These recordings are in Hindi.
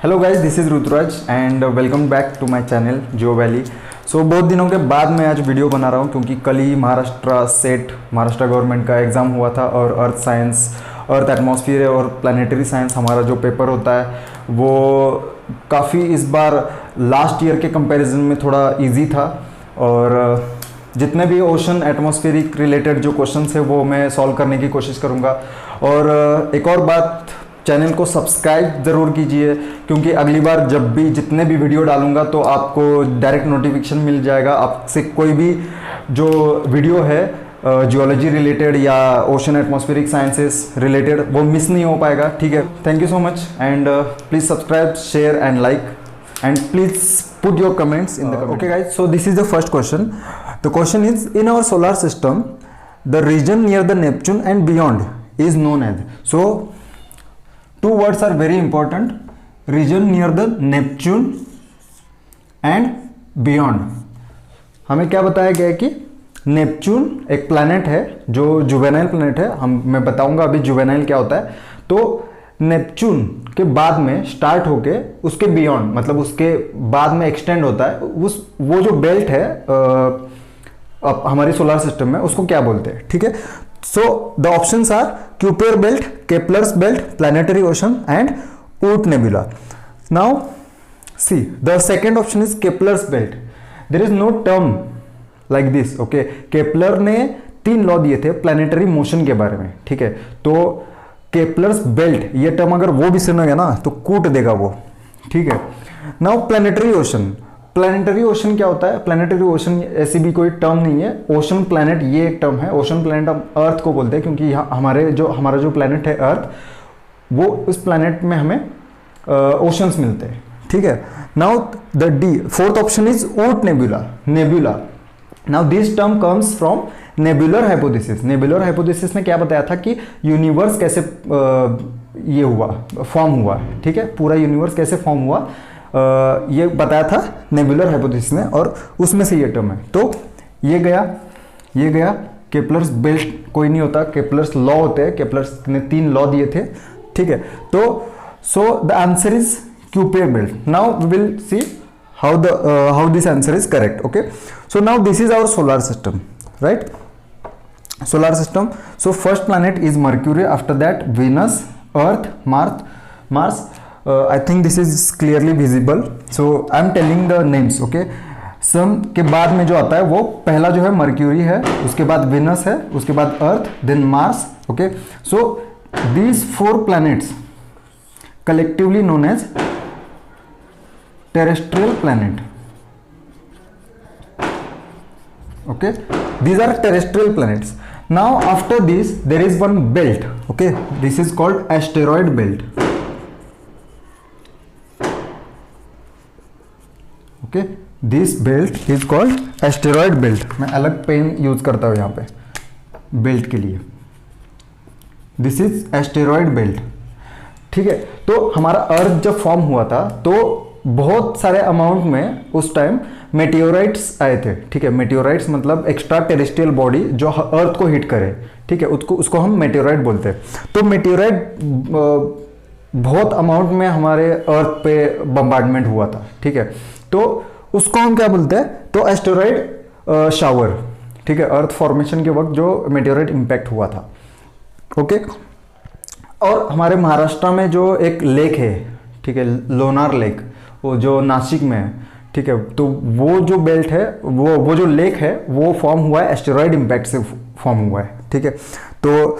Hello guys, this is Ruturaj and welcome back to my channel geo valley. So बहुत दिनों के बाद मैं आज वीडियो बना रहा हूँ क्योंकि कल ही महाराष्ट्र गवर्नमेंट का एग्ज़ाम हुआ था और अर्थ साइंस, अर्थ एटमॉस्फेयर और प्लानिटरी साइंस हमारा जो पेपर होता है वो काफ़ी इस बार लास्ट ईयर के कंपैरिजन में थोड़ा इजी था। और जितने भी ओशन एटमॉस्फेरिक रिलेटेड जो क्वेश्चंस है वो मैं सॉल्व करने की कोशिश करूँगा। और एक और बात, चैनल को सब्सक्राइब ज़रूर कीजिए क्योंकि अगली बार जब भी जितने भी वीडियो डालूंगा तो आपको डायरेक्ट नोटिफिकेशन मिल जाएगा। आपसे कोई भी जो वीडियो है जियोलॉजी रिलेटेड या ओशन एटमॉस्फेरिक साइंसेस रिलेटेड वो मिस नहीं हो पाएगा। ठीक है, thank you so much and please subscribe, share and like and please put your comments in the comment. Okay guys, so this is the first question. The question is, in our solar system the region near the Neptune and beyond is known as. So two words are very important: region near the Neptune and beyond. हमें क्या बताया गया है कि नेपच्यून एक प्लैनेट है जो जुवेनाइल प्लैनेट है। मैं बताऊंगा अभी जुवेनाइल क्या होता है। तो नेपच्यून के बाद में स्टार्ट होके उसके बियॉन्ड, मतलब उसके बाद में एक्सटेंड होता है वो जो बेल्ट है हमारी सोलर सिस्टम में, उसको क्या बोलते हैं। ठीक है, so the options are Kuiper belt, Kepler's belt, planetary ocean and Oort nebula. Now see the second option is Kepler's belt. There is no term like this. Okay, Kepler ने 3 लॉ दिए थे प्लैनेटरी मोशन के बारे में। ठीक है, तो केपलर्स बेल्ट ये टर्म अगर वो भी सुनेगा ना तो कूट देगा वो। ठीक है, now planetary ocean. Planetary ocean क्या होता है? प्लैनेटरी ओशन ऐसी भी कोई टर्म नहीं है। ओशन प्लैनेट ये एक टर्म है। ओशन प्लैनेट हम अर्थ को बोलते हैं क्योंकि यहाँ हमारा जो प्लैनेट है अर्थ, वो उस प्लैनेट में हमें ओशंस मिलते हैं। ठीक है, now the D fourth option is Oort nebula. Nebula, now this term comes from nebular hypothesis. Nebular hypothesis ने क्या बताया था कि यूनिवर्स कैसे ये हुआ, फॉर्म हुआ। ठीक है, पूरा यूनिवर्स कैसे फॉर्म हुआ ये बताया था नेबुलर हाइपोथेसिस ने, और उसमें से ये टर्म है। तो ये गया केपलर्स बेल्ट कोई नहीं होता, केपलर्स लॉ होते हैं। केपलर्स ने 3 लॉ दिए थे। ठीक है, तो so the answer is Kuiper belt. Now we will see how this answer is correct. Okay, so now this is our solar system, right? Solar system. So first planet is Mercury, after that Venus, Earth, Mars. I think this is clearly visible, so I am telling the names. Okay, सन के बाद में जो आता है वो पहला जो है मर्क्यूरी है, उसके बाद वेनस है, उसके बाद Earth, then Mars. Okay, so these 4 planets collectively known as terrestrial planet. Okay, these are terrestrial planets. Now after this there is one belt. Okay, this is called asteroid belt. Okay, this belt is called asteroid belt. मैं अलग पेन यूज करता हूँ यहाँ पे बेल्ट के लिए. This is asteroid belt. ठीक है, तो हमारा अर्थ जब फॉर्म हुआ था तो बहुत सारे अमाउंट में उस टाइम मेटियोराइट्स आए थे। ठीक है, मेटियोराइट्स मतलब एक्स्ट्रा टेरेस्ट्रियल बॉडी जो अर्थ को हिट करे। ठीक है, उसको हम मेटियोराइट बोलते हैं। तो मेटियोराइट बहुत अमाउंट में हमारे अर्थ पे बम्बार्डमेंट हुआ था। ठीक है, तो उसको हम क्या बोलते हैं? तो एस्टेरॉइड शावर। ठीक है, अर्थ फॉर्मेशन के वक्त जो मेटियोराइट इंपैक्ट हुआ था। ओके, और हमारे महाराष्ट्र में जो एक लेक है, ठीक है, लोनार लेक, वो जो नासिक में है। ठीक है, तो वो जो बेल्ट है, वो जो लेक है वो फॉर्म हुआ है एस्टेरॉइड इंपैक्ट से फॉर्म हुआ है। ठीक है, तो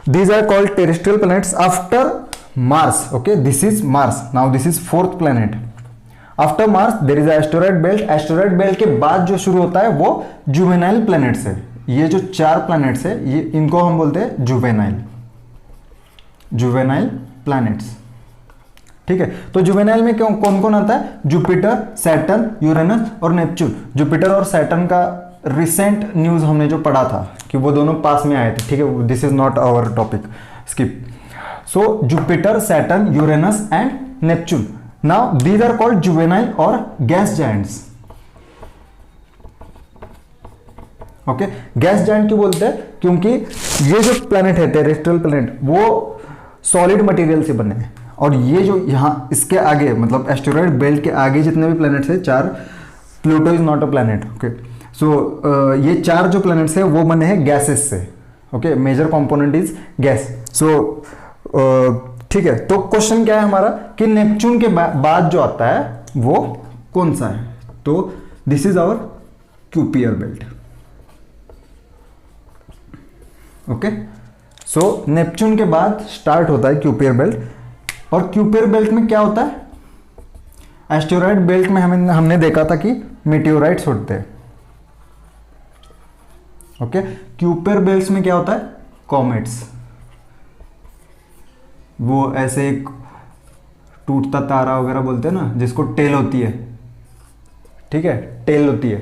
these are called terrestrial planets after Mars. Okay, this is Mars. Now this is 4th planet. After Mars there is asteroid belt. Asteroid belt के बाद जो शुरू होता है वो जुवेनाइल प्लैनेट्स है. ये जो 4 प्लैनेट्स है ये इनको हम बोलते हैं जुवेनाइल प्लैनेट्स. ठीक है, तो जुवेनाइल में कौन कौन आता है? जुपिटर, सैटर्न, यूरेनस और नेपच्यून. जुपिटर और सैटर्न का रिसेंट न्यूज हमने जो पढ़ा था कि वो दोनों पास में आए थे. ठीक है, this is not our topic, skip. So Jupiter, Saturn, Uranus and Neptune. Now these are called juvenile और gas giants. Okay, gas giant क्यों बोलते हैं? क्योंकि ये जो प्लैनेट है टेरेस्ट्रियल प्लैनेट वो सॉलिड मटेरियल से बने हैं और ये जो यहाँ इसके आगे मतलब एस्टेरॉयड बेल्ट के आगे जितने भी प्लैनेट्स है 4, Pluto is not a planet, okay. So ये 4 जो प्लैनेट्स है वो बने हैं गैसेस से, okay. Major component is gas. So ठीक है, तो क्वेश्चन क्या है हमारा कि नेपच्यून के बाद जो आता है वो कौन सा है? तो this is our Kuiper belt, okay. So Neptune के बाद स्टार्ट होता है क्यूपियर बेल्ट, और क्यूपियर बेल्ट में क्या होता है? एस्टेरॉयड बेल्ट में हमने देखा था कि मेटेओराइट्स उड़ते हैं, ओके। क्यूपियर बेल्ट में क्या होता है? कॉमेट्स। वो ऐसे एक टूटता तारा वगैरह बोलते हैं ना, जिसको टेल होती है, ठीक है, टेल होती है,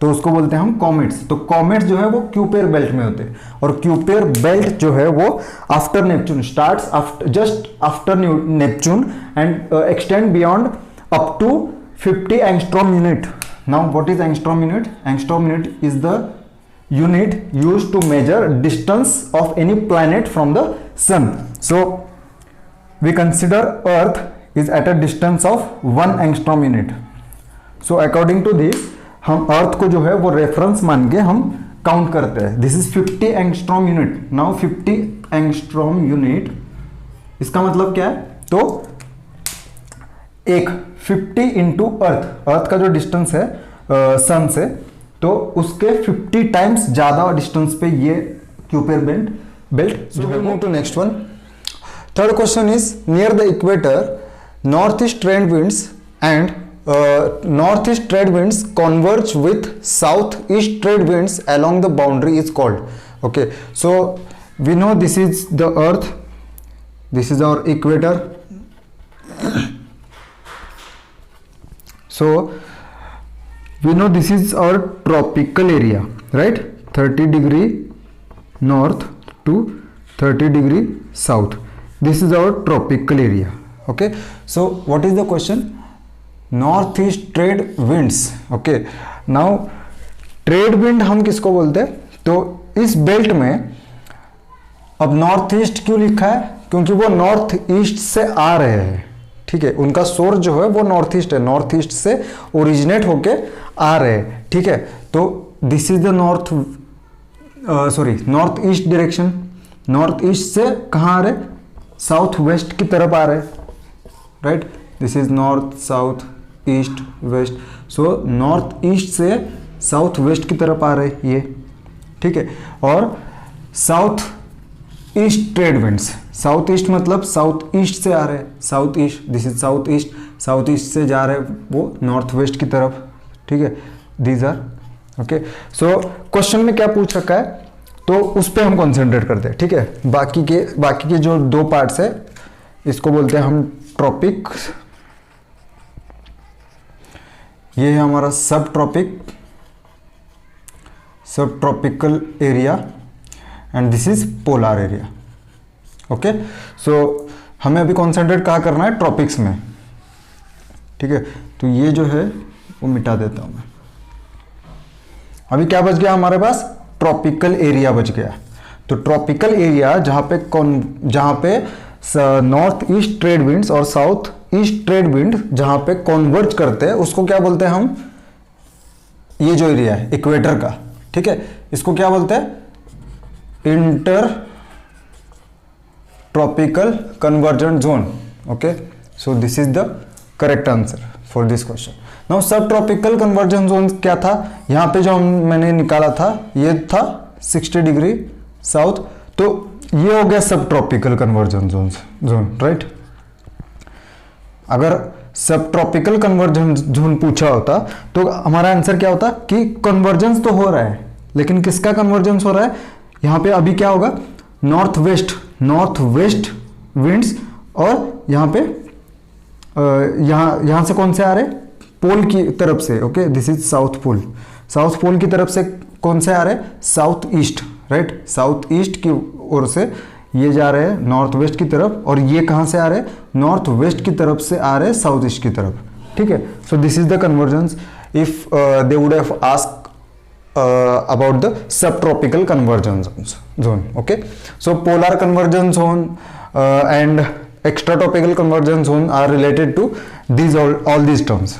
तो उसको बोलते हैं हम कॉमेट्स। तो कॉमेट्स जो है वो क्यूपियर बेल्ट में होते हैं, और क्यूपियर बेल्ट जो है वो after Neptune starts just after Neptune and extend beyond up to 50 angstrom unit. Now what is angstrom unit? Angstrom unit is the unit used to measure distance of any planet from the sun. So we consider Earth is at a distance of 1 angstrom unit. So according to this, हम Earth को जो है वो रेफरेंस मान के हम काउंट करते हैं. This is 50 angstrom unit. Now 50 angstrom unit इसका मतलब क्या है? तो एक 50 इंटू अर्थ का जो डिस्टेंस है सन से, तो उसके 50 टाइम्स ज्यादा डिस्टेंस पे ये क्यूपियर बेल्ट जो है. Move to next one. Third question is near the equator north east trade winds and north east trade winds converge with south east trade winds along the boundary is called. Okay, so we know this is the earth, this is our equator. So we know this is our tropical area, right? 30 degree north to 30 degree south. This is our tropical area. Okay, so what is the question? Northeast trade winds. Okay, now trade wind हम किसको बोलते हैं? तो इस बेल्ट में अब नॉर्थ ईस्ट क्यों लिखा है? क्योंकि वो नॉर्थ ईस्ट से आ रहे हैं, ठीक है. उनका सोर्स जो है वो नॉर्थ ईस्ट है, नॉर्थ ईस्ट से ओरिजिनेट होके आ रहे हैं, ठीक है. तो this is the north east direction. North east से कहाँ आ रहे? साउथ वेस्ट की तरफ आ रहे, right. This is north south east west. So north east से साउथ वेस्ट की तरफ आ रहे ये, ठीक है. और south east trade winds, south east मतलब साउथ ईस्ट से आ रहे हैं, south east. This is south east, south east से जा रहे हैं वो नॉर्थ वेस्ट की तरफ, ठीक है. These are okay. So question में क्या पूछ रखा है तो उस पर हम कॉन्सेंट्रेट करते हैं, ठीक है. बाकी के जो दो पार्ट्स है इसको बोलते हैं हम ट्रॉपिक. ये है हमारा सब tropical area and this is polar area. Okay, so हमें अभी कॉन्सेंट्रेट कहाँ करना है? ट्रॉपिक्स में, ठीक है. तो ये जो है वो मिटा देता हूं मैं. अभी क्या बच गया हमारे पास? ट्रॉपिकल एरिया बच गया. तो ट्रॉपिकल एरिया जहां पे नॉर्थ ईस्ट ट्रेड विंड्स और साउथ ईस्ट ट्रेड विंड जहां पे कॉन्वर्ज करते हैं उसको क्या बोलते हैं हम? ये जो एरिया है इक्वेटर का, ठीक है, इसको क्या बोलते हैं? Inter tropical convergent zone. Okay, so this is the correct answer for this question. Now सब ट्रॉपिकल कन्वर्जेंट जोन क्या था? यहां पे जो मैंने निकाला था ये था 60 डिग्री साउथ. तो ये हो गया सब ट्रॉपिकल कन्वर्जेंट जोन, राइट. अगर सब ट्रॉपिकल कन्वर्जेंट जोन पूछा होता तो हमारा आंसर क्या होता कि कन्वर्जेंस तो हो रहा है, लेकिन किसका कन्वर्जेंस हो रहा है? यहां पे अभी क्या होगा? नॉर्थ वेस्ट विंड्स, और यहां पे यहां से कौन से आ रहे? पोल की तरफ से. Okay, this is south pole की तरफ से कौन से आ रहे? South east, right. South east की ओर से ये जा रहे हैं नॉर्थ वेस्ट की तरफ, और ये कहां से आ रहे? नॉर्थ वेस्ट की तरफ से आ रहे साउथ ईस्ट की तरफ, ठीक है. सो this is the convergence. If they would have asked about the subtropical convergence zone. Okay, so polar convergence zone and extratropical convergence zone are related to these all these terms.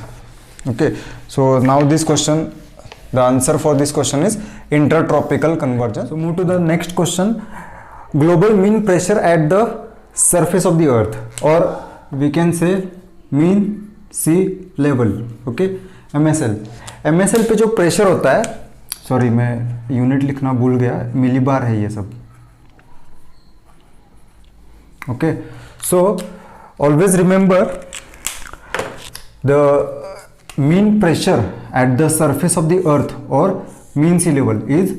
Okay, so now this question, the answer for this question is intertropical convergence. So move to the next question. Global mean pressure at the surface of the earth, or we can say mean sea level. Okay, MSL. MSL पे जो प्रेशर होता है, सॉरी मैं यूनिट लिखना भूल गया, मिलीबार है ये सब. Okay, so always remember the mean pressure at the surface of the earth or mean sea level is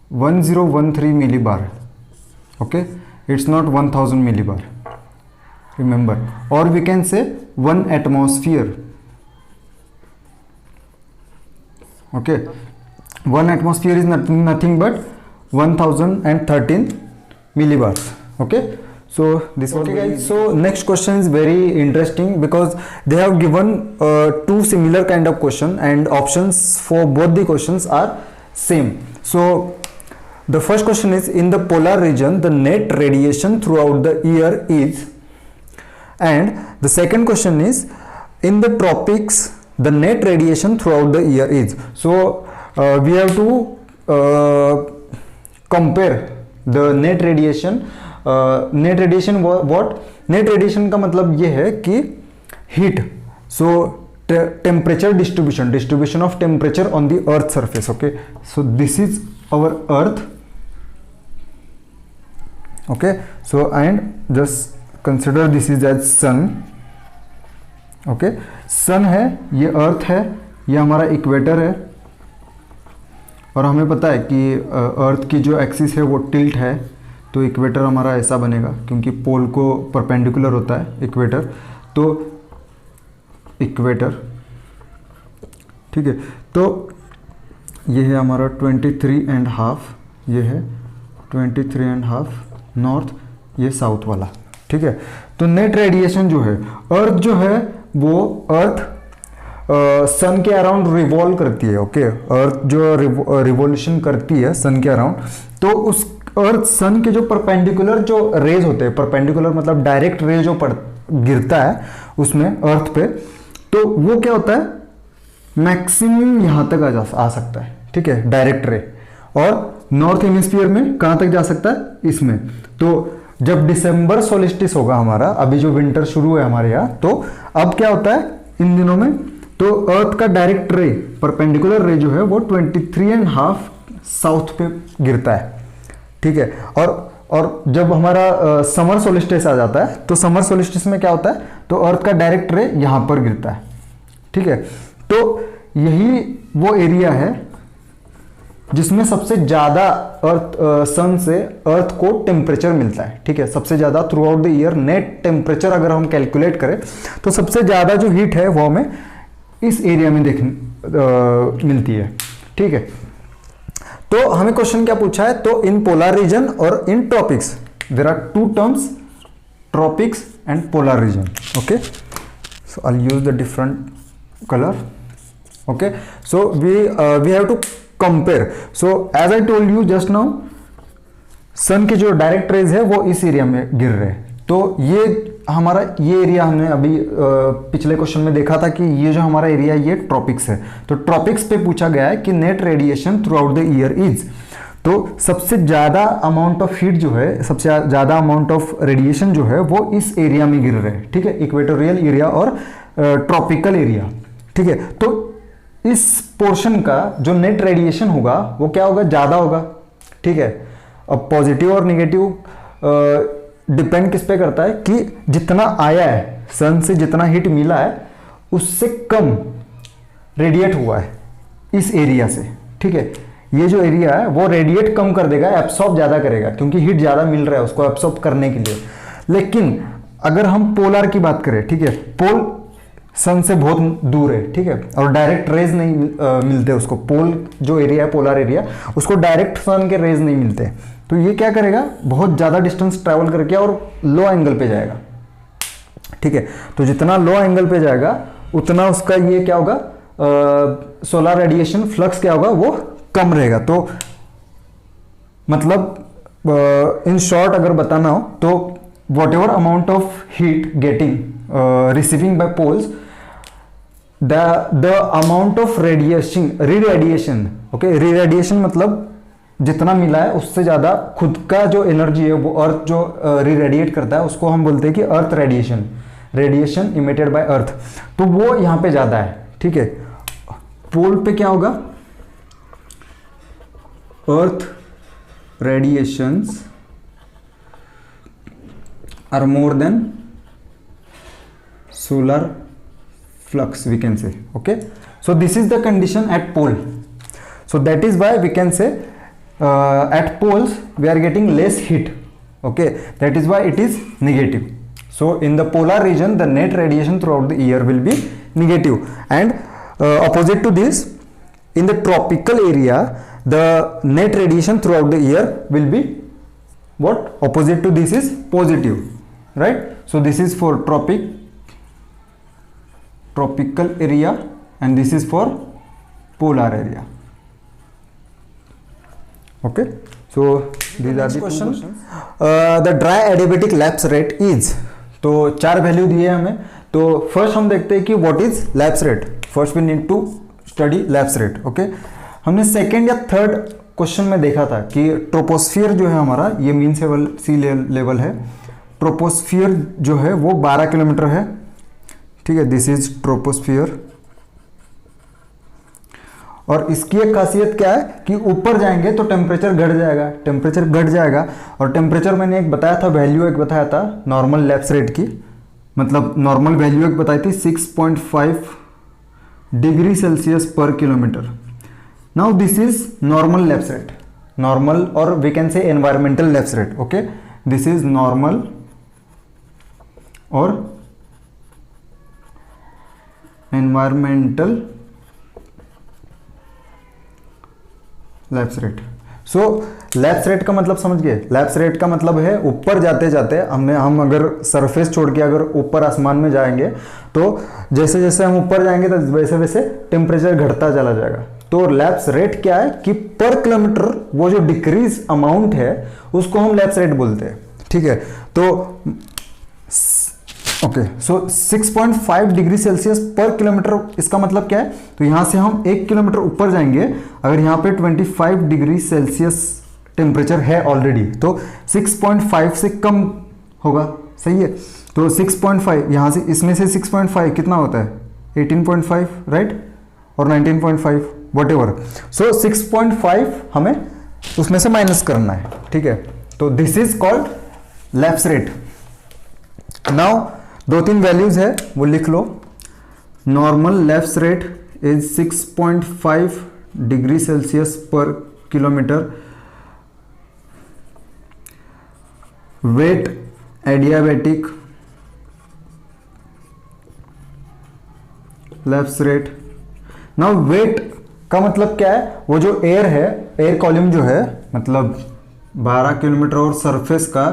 1013 millibar. Okay, it's not 1000 millibar, remember, or we can say 1 atmosphere. Okay, 1 atmosphere is nothing but 1013 millibars. Okay, so this. Okay guys, so next question is very interesting because they have given two similar kind of question and options for both the questions are same. So the first question is, in the polar region the net radiation throughout the year is, and the second question is, in the tropics the net radiation throughout the year is. So we have to compare the net radiation. Net radiation what? Net radiation का मतलब ये है कि heat, so temperature distribution of temperature on the earth surface. Okay, so this is our earth. Okay, so and just consider this is as sun. Okay, sun है, ये अर्थ है, ये हमारा इक्वेटर है, और हमें पता है कि अर्थ की जो एक्सिस है वो टिल्ट है, तो इक्वेटर हमारा ऐसा बनेगा क्योंकि पोल को परपेंडिकुलर होता है इक्वेटर. तो इक्वेटर, ठीक है, तो ये है हमारा 23.5, ये है 23.5 नॉर्थ, ये साउथ वाला. ठीक है, तो नेट रेडिएशन जो है, अर्थ जो है वो अर्थ सन के अराउंड रिवॉल्व करती है. ओके, अर्थ जो रिवॉल्यूशन करती है सन के अराउंड, तो उस अर्थ सन के जो परपेंडिकुलर जो रेज होते हैं, परपेंडिकुलर मतलब डायरेक्ट रे जो गिरता है उसमें अर्थ पे, तो वो क्या होता है, मैक्सिमम यहां तक आ सकता है. ठीक है, डायरेक्ट रे, और नॉर्थ हेमिस्फीयर में कहां तक जा सकता है, इसमें. तो जब दिसंबर सोलिस्टिस होगा हमारा, अभी जो विंटर शुरू है हमारे यहाँ, तो अब क्या होता है इन दिनों में, तो अर्थ का डायरेक्ट रे, परपेंडिकुलर रे जो है वो 23.5 साउथ पे गिरता है. ठीक है, और जब हमारा समर सोलिस्टिस आ जाता है, तो समर सोलिस्टिस में क्या होता है, तो अर्थ का डायरेक्ट रे यहां पर गिरता है. ठीक है, तो यही वो एरिया है जिसमें सबसे ज्यादा अर्थ सन से अर्थ को टेम्परेचर मिलता है. ठीक है, सबसे ज्यादा through out the year net temperature अगर हम कैलकुलेट करें तो सबसे ज्यादा जो हीट है वो हमें इस एरिया में मिलती है. ठीक है, तो हमें क्वेश्चन क्या पूछा है, तो इन पोलर रीजन और in tropics there are two terms, tropics and polar region. Okay, so I use the different colour. Okay, so we have to compare. So as I told you just now, sun के जो डायरेक्ट रेज है वो इस एरिया में गिर रहे हैं. तो ये हमारा ये एरिया हमने अभी पिछले क्वेश्चन में देखा था कि ये जो हमारा एरिया ये ट्रॉपिक्स है. तो ट्रॉपिक्स पे पूछा गया है कि net radiation through out the year is, तो सबसे ज्यादा अमाउंट ऑफ हीट जो है, सबसे ज्यादा अमाउंट ऑफ रेडिएशन जो है वो इस एरिया में गिर रहे हैं. ठीक है, इक्वेटोरियल एरिया और ट्रॉपिकल एरिया. ठीक है, तो इस पोर्शन का जो नेट रेडिएशन होगा वो क्या होगा, ज्यादा होगा. ठीक है, अब पॉजिटिव और निगेटिव डिपेंड किस पे करता है कि जितना आया है सन से, जितना हीट मिला है उससे कम रेडिएट हुआ है इस एरिया से. ठीक है, ये जो एरिया है वो रेडिएट कम कर देगा, एब्सॉर्ब ज्यादा करेगा क्योंकि हीट ज्यादा मिल रहा है उसको एब्सॉर्ब करने के लिए. लेकिन अगर हम पोलर की बात करें, ठीक है, पोल सन से बहुत दूर है. ठीक है, और डायरेक्ट रेज नहीं मिलते उसको, पोल जो एरिया है पोलर एरिया, उसको डायरेक्ट सन के रेज नहीं मिलते. तो ये क्या करेगा, बहुत ज्यादा डिस्टेंस ट्रैवल करके और लो एंगल पे जाएगा. ठीक है, तो जितना लो एंगल पे जाएगा उतना उसका ये क्या होगा, सोलर रेडिएशन फ्लक्स क्या होगा, वो कम रहेगा. तो मतलब इन शॉर्ट अगर बताना हो तो whatever amount of heat getting receiving by poles, the amount of re-radiation, okay, re-radiation मतलब जितना मिला है उससे ज़्यादा खुद का जो एनर्जी है वो अर्थ जो री-रेडिएट करता है उसको हम बोलते हैं कि अर्थ रेडिएशन इमिटेड बाय अर्थ, तो वो यहाँ पे ज़्यादा है, ठीक है। पोल पे क्या होगा, Earth radiations are more than solar flux, we can say, okay. So this is the condition at pole, so that is why we can say at poles we are getting less heat, okay, that is why it is negative. So in the polar region the net radiation throughout the year will be negative, and opposite to this, in the tropical area the net radiation throughout the year will be what, opposite to this is positive, right. So this is for tropical area and this is for polar area, okay. So these are the questions. The dry adiabatic lapse rate is, तो 4 वैल्यू दिए हमें, तो फर्स्ट हम देखते हैं कि what is lapse rate. First we need to study lapse rate, okay. हमने सेकेंड या थर्ड क्वेश्चन में देखा था कि ट्रोपोस्फियर जो है हमारा, ये मीन सी लेवल है, ट्रोपोस्फियर जो है वो 12 किलोमीटर है, ठीक है, दिस इज ट्रोपोस्फियर। और इसकी एक खासियत क्या है कि ऊपर जाएंगे तो टेम्परेचर घट जाएगा, और टेम्परेचर मैंने एक बताया था, वैल्यू एक बताया था नॉर्मल लैप्स रेट की, मतलब नॉर्मल वैल्यू एक बताई थी 6.5 degree Celsius per kilometre. Now this is normal lapse rate, normal, और we can say environmental lapse rate, okay. This is normal और environmental lapse rate. So lapse rate का मतलब समझ गए, लैप्स रेट का मतलब है ऊपर जाते जाते हम अगर सरफेस छोड़ के अगर ऊपर आसमान में जाएंगे तो जैसे जैसे हम ऊपर जाएंगे तो वैसे वैसे टेम्परेचर घटता चला जाएगा। तो लैप्स रेट क्या है कि पर किलोमीटर वो जो डिक्रीज अमाउंट है उसको हम लैप्स रेट बोलते हैं, ठीक है। तो ओके, सो 6.5 डिग्री सेल्सियस पर किलोमीटर, इसका मतलब क्या है, तो यहां से हम 1 किलोमीटर ऊपर जाएंगे, अगर यहां पे 25 डिग्री सेल्सियस टेम्परेचर है ऑलरेडी, तो 6.5 से कम होगा, सही है। तो 6.5 यहां से, इसमें से 6.5 कितना होता है, 18.5, राइट, और 19.5 व्हाटएवर। सो 6.5 हमें उसमें से माइनस करना है, ठीक है। तो this is called lapse rate. Now 2-3 values है वो लिख लो। Normal lapse rate is 6.5 degree Celsius per kilometre. Wet adiabatic lapse rate. Now wet का मतलब क्या है, वो जो एयर है, एयर कॉलम जो है, मतलब 12 किलोमीटर और सरफेस का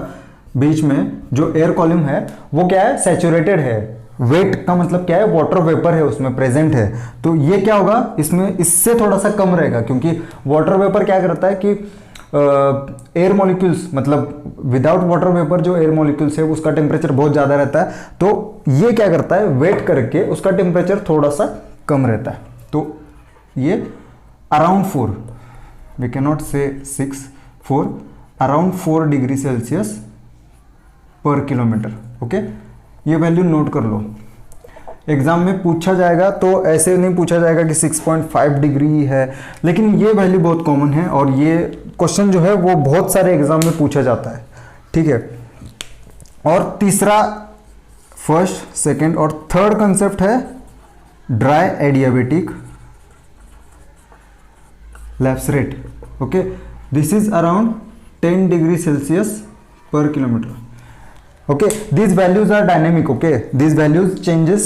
बीच में जो एयर कॉलम है वो क्या है, सैचुरेटेड है। वेट का मतलब क्या है, वाटर वेपर है उसमें प्रेजेंट है, तो ये क्या होगा, इसमें इससे थोड़ा सा कम रहेगा, क्योंकि वाटर वेपर क्या करता है कि एयर मॉलिक्यूल्स, मतलब विदाउट वाटर वेपर जो एयर मॉलिक्यूल्स है उसका टेम्परेचर बहुत ज़्यादा रहता है, तो ये क्या करता है, वेट करके उसका टेम्परेचर थोड़ा सा कम रहता है। तो ये अराउंड 4, वी कैन नॉट से 6, 4, around 4 degree Celsius per kilometre, okay. ये वैल्यू नोट कर लो, एग्जाम में पूछा जाएगा तो ऐसे नहीं पूछा जाएगा कि 6.5 डिग्री है, लेकिन ये वैल्यू बहुत कॉमन है और ये क्वेश्चन जो है वो बहुत सारे एग्जाम में पूछा जाता है, ठीक है। और तीसरा, फर्स्ट, सेकंड और थर्ड कंसेप्ट है dry adiabatic lapse rate, okay. This is around 10 degree Celsius per kilometre, okay. These values are dynamic, okay. These values changes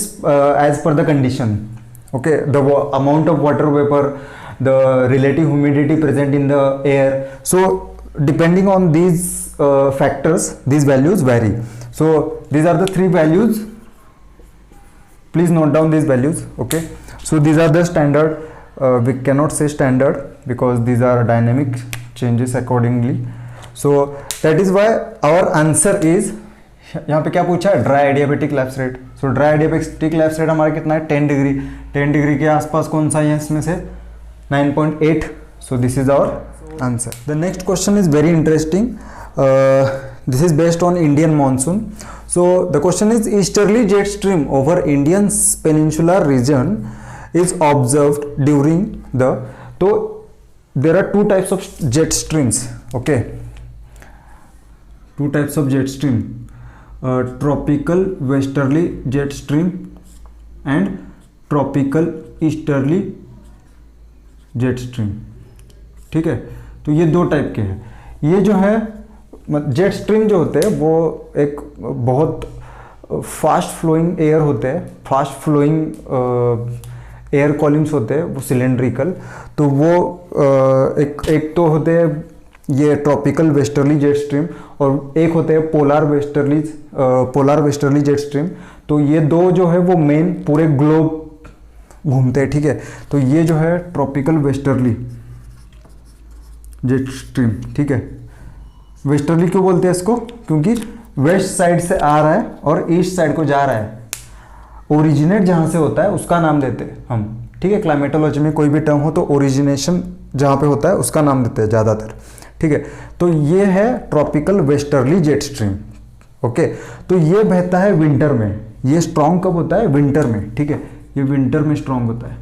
as per the condition, okay. The amount of water vapor, the relative humidity present in the air, so depending on these factors these values vary. So these are the 3 values, please note down these values, okay. So these are the standard, we cannot say standard because these are dynamic changes accordingly, so that is why our answer is यहाँ पे क्या पूछा है, ड्राई एडियाबेटिक लैप्स रेट। सो ड्राई एडियाबेटिक लैप्स रेट हमारा कितना है, 10 डिग्री। 10 डिग्री के आसपास कौन सा है इसमें से, 9.8। So this is our answer. The next question is very interesting. This is based on Indian monsoon. So the question is easterly jet stream over Indian peninsular region is observed during the, तो there are two types of jet streams, okay, two types of jet stream, tropical westerly jet stream and tropical easterly jet stream, ठीक है। तो ये दो टाइप के हैं। ये जो है जेट स्ट्रीम जो होते हैं वो एक बहुत फास्ट फ्लोइंग एयर होते हैं, फास्ट फ्लोइंग एयर कॉलम्स होते हैं, वो सिलेंड्रिकल। तो वो एक तो होते हैं ये ट्रॉपिकल वेस्टर्ली जेट स्ट्रीम और एक होते हैं पोलार वेस्टर्ली जेट स्ट्रीम। तो ये दो जो है वो मेन पूरे ग्लोब घूमते हैं, ठीक है। तो ये जो है ट्रॉपिकल वेस्टर्ली जेट स्ट्रीम, ठीक है। वेस्टर्ली क्यों बोलते हैं इसको, क्योंकि वेस्ट साइड से आ रहा है और ईस्ट साइड को जा रहा है। ओरिजिनेट जहाँ से होता है उसका नाम देते हैं हम, ठीक है। क्लाइमेटोलॉजी में कोई भी टर्म हो तो ओरिजिनेशन जहाँ पे होता है उसका नाम देते हैं ज़्यादातर, ठीक है। तो ये है tropical westerly jet stream, okay. तो ये बहता है विंटर में। ये स्ट्रॉन्ग कब होता है, विंटर में, ठीक है। ये विंटर में स्ट्रॉन्ग होता है।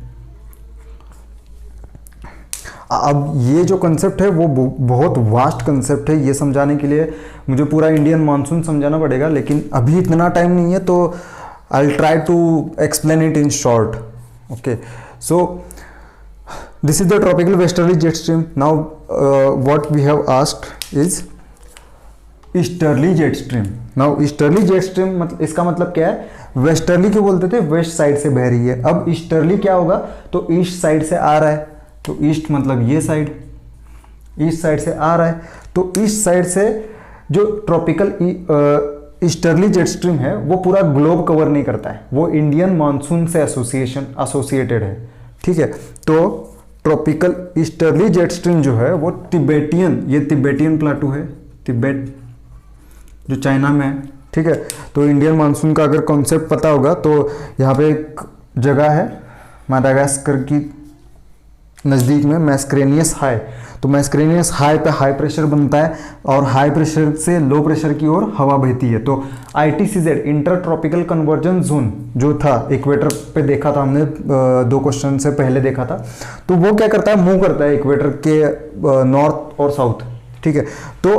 अब ये जो कंसेप्ट है वो बहुत वास्ट कंसेप्ट है। ये समझाने के लिए मुझे पूरा इंडियन मानसून समझाना पड़ेगा, लेकिन अभी इतना टाइम नहीं है, तो I'll try to explain it in short. Okay, so this is the tropical westerly jet stream. Now what we have asked is easterly jet stream. Now easterly jet stream मतलब इसका मतलब क्या है, वेस्टर्ली क्यों बोलते थे, वेस्ट साइड से बह रही है। अब ईस्टर्ली क्या होगा, तो ईस्ट साइड से आ रहा है। तो ईस्ट मतलब ये साइड, ईस्ट साइड से आ रहा है। तो ईस्ट साइड से जो ट्रॉपिकल ईस्टर्ली जेट स्ट्रीम है वो पूरा ग्लोब कवर नहीं करता है, वो इंडियन मानसून से एसोसिएटेड है, ठीक है। तो ट्रॉपिकल ईस्टर्ली जेट स्ट्रीम जो है वो तिब्बतियन, ये तिब्बतियन प्लाटू है, तिब्बत जो चाइना में है, ठीक है। तो इंडियन मानसून का अगर कॉन्सेप्ट पता होगा तो यहाँ पे एक जगह है माडागास्कर की नज़दीक में, मैस्क्रेनियस हाई। तो मैस्क्रेनियस हाई पे हाई प्रेशर बनता है और हाई प्रेशर से लो प्रेशर की ओर हवा बहती है। तो ITCZ inter tropical conversion zone जो था इक्वेटर पे देखा था हमने, 2 क्वेश्चन से पहले देखा था। तो वो क्या करता है, मूव करता है इक्वेटर के नॉर्थ और साउथ, ठीक है। तो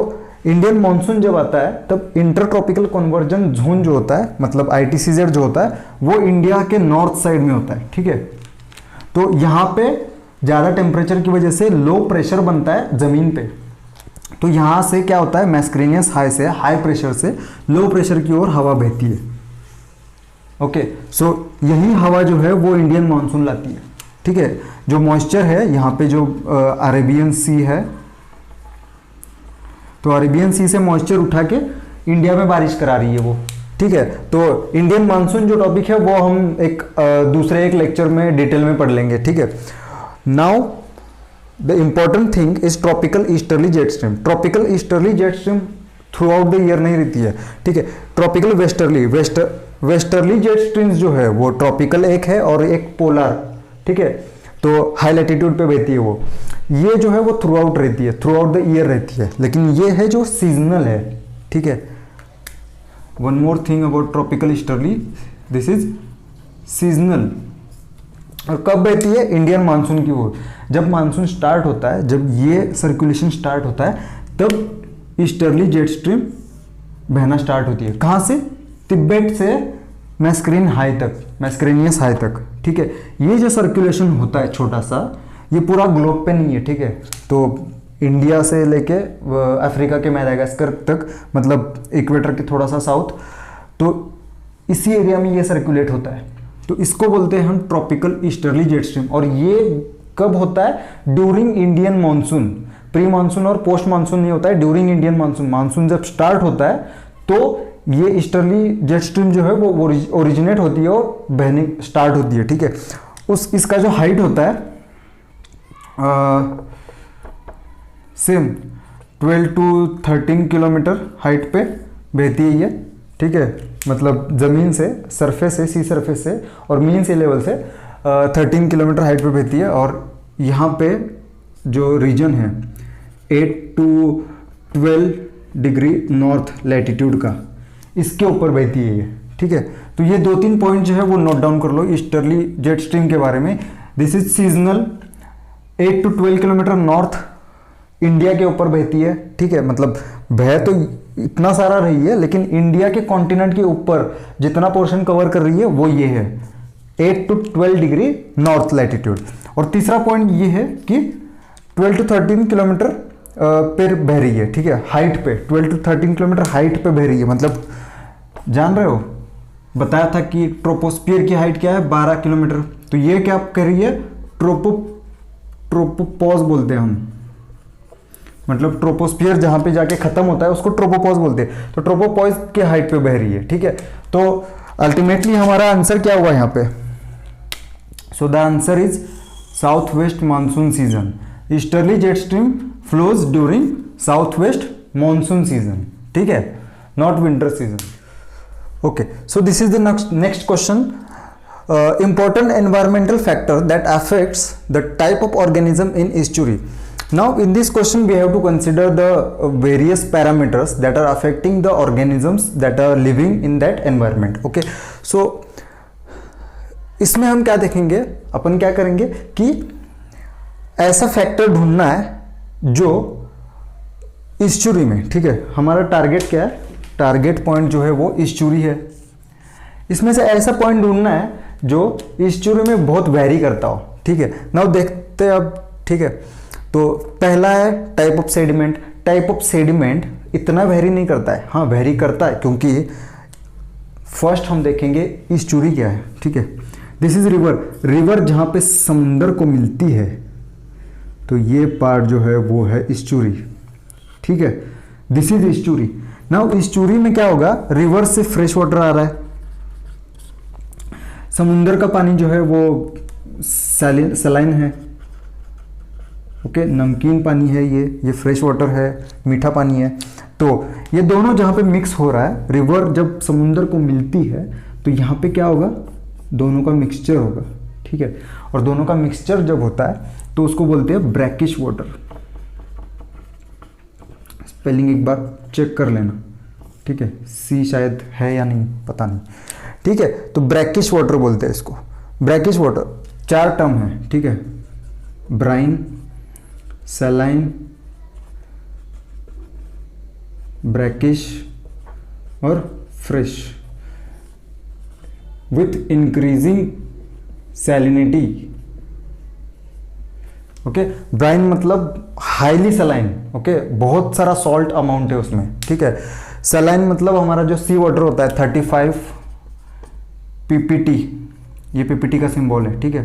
इंडियन मानसून जब आता है तब इंटर ट्रॉपिकल कन्वर्जन जोन जो होता है, मतलब ITCZ जो होता है वो इंडिया के नॉर्थ साइड में होता है, ठीक है। तो यहाँ पे ज़्यादा टेम्परेचर की वजह से लो प्रेशर बनता है ज़मीन पे। तो यहाँ से क्या होता है, मैस्क्रेनियस हाई से, हाई प्रेशर से लो प्रेशर की ओर हवा बहती है, ओके। सो यही हवा जो है वो इंडियन मानसून लाती है, ठीक है। जो मॉइस्चर है यहाँ पे, जो अरेबियन सी है, तो अरेबियन सी से मॉइस्चर उठा के इंडिया में बारिश करा रही है वो, ठीक है। तो इंडियन मानसून जो टॉपिक है वो हम दूसरे एक लेक्चर में डिटेल में पढ़ लेंगे, ठीक है। Now the important thing is tropical easterly jet stream. Tropical easterly jet stream through out the year नहीं रहती है, ठीक है। ट्रॉपिकल वेस्टर्ली जेट स्ट्रीम्स जो है वो ट्रॉपिकल एक है और एक पोलर, ठीक है। तो हाई लैटिट्यूड पे बहती है वो। ये जो है वो थ्रू आउट रहती है, थ्रू आउट द ईयर रहती है, लेकिन ये है जो सीजनल है, ठीक है। One more thing about tropical easterly, this is seasonal. और कब बहती है, इंडियन मानसून की ओर। जब मानसून स्टार्ट होता है, जब ये सर्कुलेशन स्टार्ट होता है, तब ईस्टर्ली जेट स्ट्रीम बहना स्टार्ट होती है। कहाँ से, तिब्बत से मैस्क्रेनियस हाई तक, ठीक है। ये जो सर्कुलेशन होता है छोटा सा, ये पूरा ग्लोब पे नहीं है, ठीक है। तो इंडिया से लेके अफ्रीका के मैडागास्कर तक, मतलब इक्वेटर के थोड़ा सा साउथ, तो इसी एरिया में ये सर्कुलेट होता है। तो इसको बोलते हैं हम ट्रॉपिकल ईस्टर्ली जेट स्ट्रीम। और ये कब होता है, during Indian monsoon. Pre monsoon और पोस्ट मानसून नहीं होता है, ड्यूरिंग इंडियन मानसून। मानसून जब स्टार्ट होता है तो ये ईस्टर्ली जेट स्ट्रीम जो है वो ओरिजिनेट होती है और बहने स्टार्ट होती है, ठीक है। इसका जो हाइट होता है सेम 12 to 13 किलोमीटर हाइट पे बहती है ये, ठीक है, मतलब ज़मीन से, सरफेस से, सी सरफेस से और मीन सी लेवल से 13 किलोमीटर हाइट पे बहती है। और यहाँ पे जो रीजन है 8 to 12 डिग्री नॉर्थ लैटिट्यूड का, इसके ऊपर बहती है ये, ठीक है। तो ये 2-3 पॉइंट जो है वो नोट डाउन कर लो ईस्टर्ली जेट स्ट्रीम के बारे में। This is seasonal, 8 to 12 kilometre north India के ऊपर बहती है, ठीक है। मतलब बह तो इतना सारा रही है, लेकिन इंडिया के कॉन्टिनेंट के ऊपर जितना पोर्शन कवर कर रही है वो ये है 8 to 12 डिग्री नॉर्थ लैटिट्यूड। और तीसरा पॉइंट ये है कि 12 to 13 किलोमीटर पर बह रही है, ठीक है, हाइट पे 12 to 13 किलोमीटर हाइट पे बह रही है। मतलब जान रहे हो, बताया था कि ट्रोपोस्फियर की हाइट क्या है 12 किलोमीटर, तो ये क्या कर रही है, ट्रोपोपॉज बोलते हैं हम, मतलब ट्रोपोस्फियर जहां पे जाके खत्म होता है उसको ट्रोपोपॉज बोलते हैं। तो ट्रोपोपॉज के हाइट पे बह रही है, ठीक है। तो अल्टीमेटली हमारा आंसर क्या हुआ यहाँ पे, सो the answer is south west monsoon season. Easterly jet stream flows during south west monsoon season, ठीक है, not winter season. Okay, so this is the next question. Important environmental factor that affects the type of organism in estuary. Now in this question we have to consider the various parameters that are affecting the organisms that are living in that environment. Okay, so इसमें हम क्या देखेंगे, अपन क्या करेंगे कि ऐसा फैक्टर ढूंढना है जो estuary में, ठीक है, हमारा टारगेट क्या है, टारगेट पॉइंट जो है वो estuary है। इसमें से ऐसा पॉइंट ढूंढना है जो ईस्चुरी में बहुत वेरी करता हो, ठीक है। नाउ देखते हैं अब, ठीक है। तो पहला है type of sediment. Type of sediment इतना वेरी नहीं करता है, हाँ वेरी करता है, क्योंकि फर्स्ट हम देखेंगे ईस्चुरी क्या है, ठीक है। दिस इज रिवर, रिवर जहाँ पे समुंदर को मिलती है, तो ये पार्ट जो है वो है ईस्चुरी, ठीक है। This is estuary. Now estuary में क्या होगा, रिवर से फ्रेश वाटर आ रहा है, समुंदर का पानी जो है वो सलाइन है, ओके, नमकीन पानी है, ये फ्रेश वाटर है, मीठा पानी है। तो ये दोनों जहाँ पे मिक्स हो रहा है, रिवर जब समुंदर को मिलती है तो यहाँ पे क्या होगा, दोनों का मिक्सचर होगा, ठीक है। और दोनों का मिक्सचर जब होता है तो उसको बोलते हैं ब्रैकिश वाटर। स्पेलिंग एक बार चेक कर लेना, ठीक है, सी शायद है या नहीं पता नहीं, ठीक है। तो ब्रैकिश वाटर बोलते हैं इसको। ब्रैकिश वाटर 4 टर्म है, ठीक है, ब्राइन, सलाइन, ब्रैकिश और fresh with increasing salinity. Okay, brine मतलब हाईली सलाइन, ओके, बहुत सारा सॉल्ट अमाउंट है उसमें, ठीक है। सलाइन मतलब हमारा जो सी वाटर होता है 35 पीपीटी, ये पीपीटी का सिंबल है, ठीक है,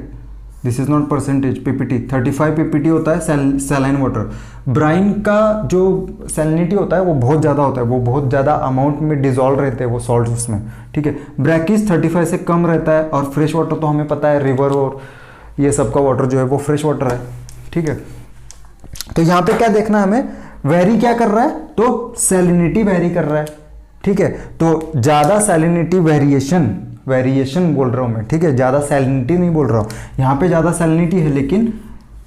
this is not percentage, PPT 35 PPT होता है सैलाइन वाटर। ब्राइन का जो सैलिनिटी होता है वो बहुत ज़्यादा होता है, वो बहुत ज़्यादा अमाउंट में डिजोल्व रहते हैं वो सॉल्ट उसमें, ठीक है। ब्रैकिश 35 से कम रहता है। और फ्रेश वाटर तो हमें पता है रिवर और ये सब का वाटर जो है वो फ्रेश वाटर है, ठीक है। तो यहाँ पे क्या देखना है हमें, वेरी क्या कर रहा है, तो सैलिनिटी वेरी कर रहा है, ठीक है। तो ज़्यादा सैलिनिटी वेरिएशन बोल रहा हूँ मैं, ठीक है, ज़्यादा सैलिनिटी नहीं बोल रहा हूँ। यहाँ पे ज़्यादा सैलिनिटी है लेकिन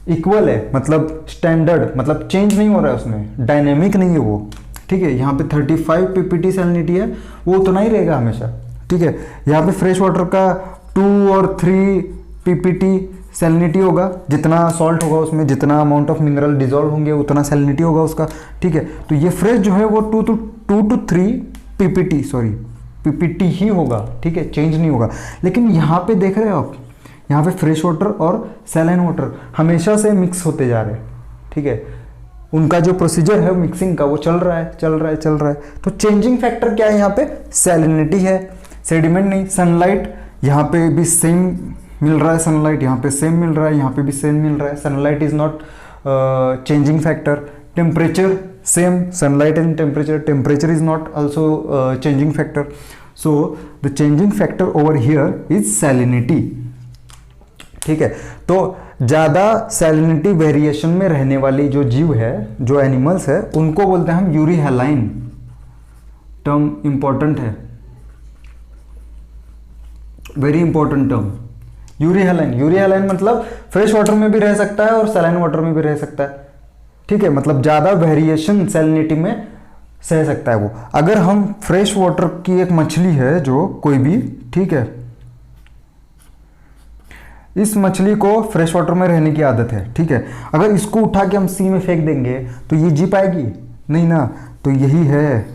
इक्वल है, मतलब स्टैंडर्ड, मतलब चेंज नहीं हो रहा है उसमें, डायनेमिक नहीं है वो, ठीक है। यहाँ पे 35 पीपीटी सैलिनिटी है, वो उतना ही रहेगा हमेशा, ठीक है। यहाँ पे फ्रेश वाटर का 2 और 3 पीपीटी सैलिनिटी होगा, जितना सॉल्ट होगा उसमें, जितना अमाउंट ऑफ मिनरल डिजोल्व होंगे उतना सैलिनिटी होगा उसका, ठीक है। तो ये फ्रेश जो है वो 2 to 3 पीपीटी, सॉरी पीपीटी ही होगा, ठीक है, चेंज नहीं होगा। लेकिन यहाँ पे देख रहे हो आप, यहाँ पे फ्रेश वाटर और सैलाइन वाटर हमेशा से मिक्स होते जा रहे हैं, ठीक है। उनका जो प्रोसीजर है मिक्सिंग का वो चल रहा है। तो चेंजिंग फैक्टर क्या है यहाँ पे, सैलिनिटी है, सेडिमेंट नहीं। सनलाइट यहाँ पे भी सेम मिल रहा है, सनलाइट यहाँ पे सेम मिल रहा है, यहाँ पे भी सेम मिल रहा है, sunlight is not changing factor. Temperature same, sunlight and temperature is not also changing factor. So the changing factor over here is salinity, ठीक है। तो ज़्यादा सैलिनिटी वेरिएशन में रहने वाली जो जीव है, जो एनिमल्स है, उनको बोलते हैं हम यूरी हैलाइन। टर्म इंपॉर्टेंट है, very important term, Yuri haline. Yuri haline मतलब फ्रेश वाटर में भी रह सकता है और सैलाइन वाटर में भी रह सकता है, ठीक है, मतलब ज़्यादा वेरिएशन सैलिनिटी में सह सकता है वो। अगर हम फ्रेश वाटर की एक मछली है जो कोई भी, ठीक है, इस मछली को फ्रेश वाटर में रहने की आदत है, ठीक है, अगर इसको उठा के हम सी में फेंक देंगे तो ये जी पाएगी नहीं ना, तो यही है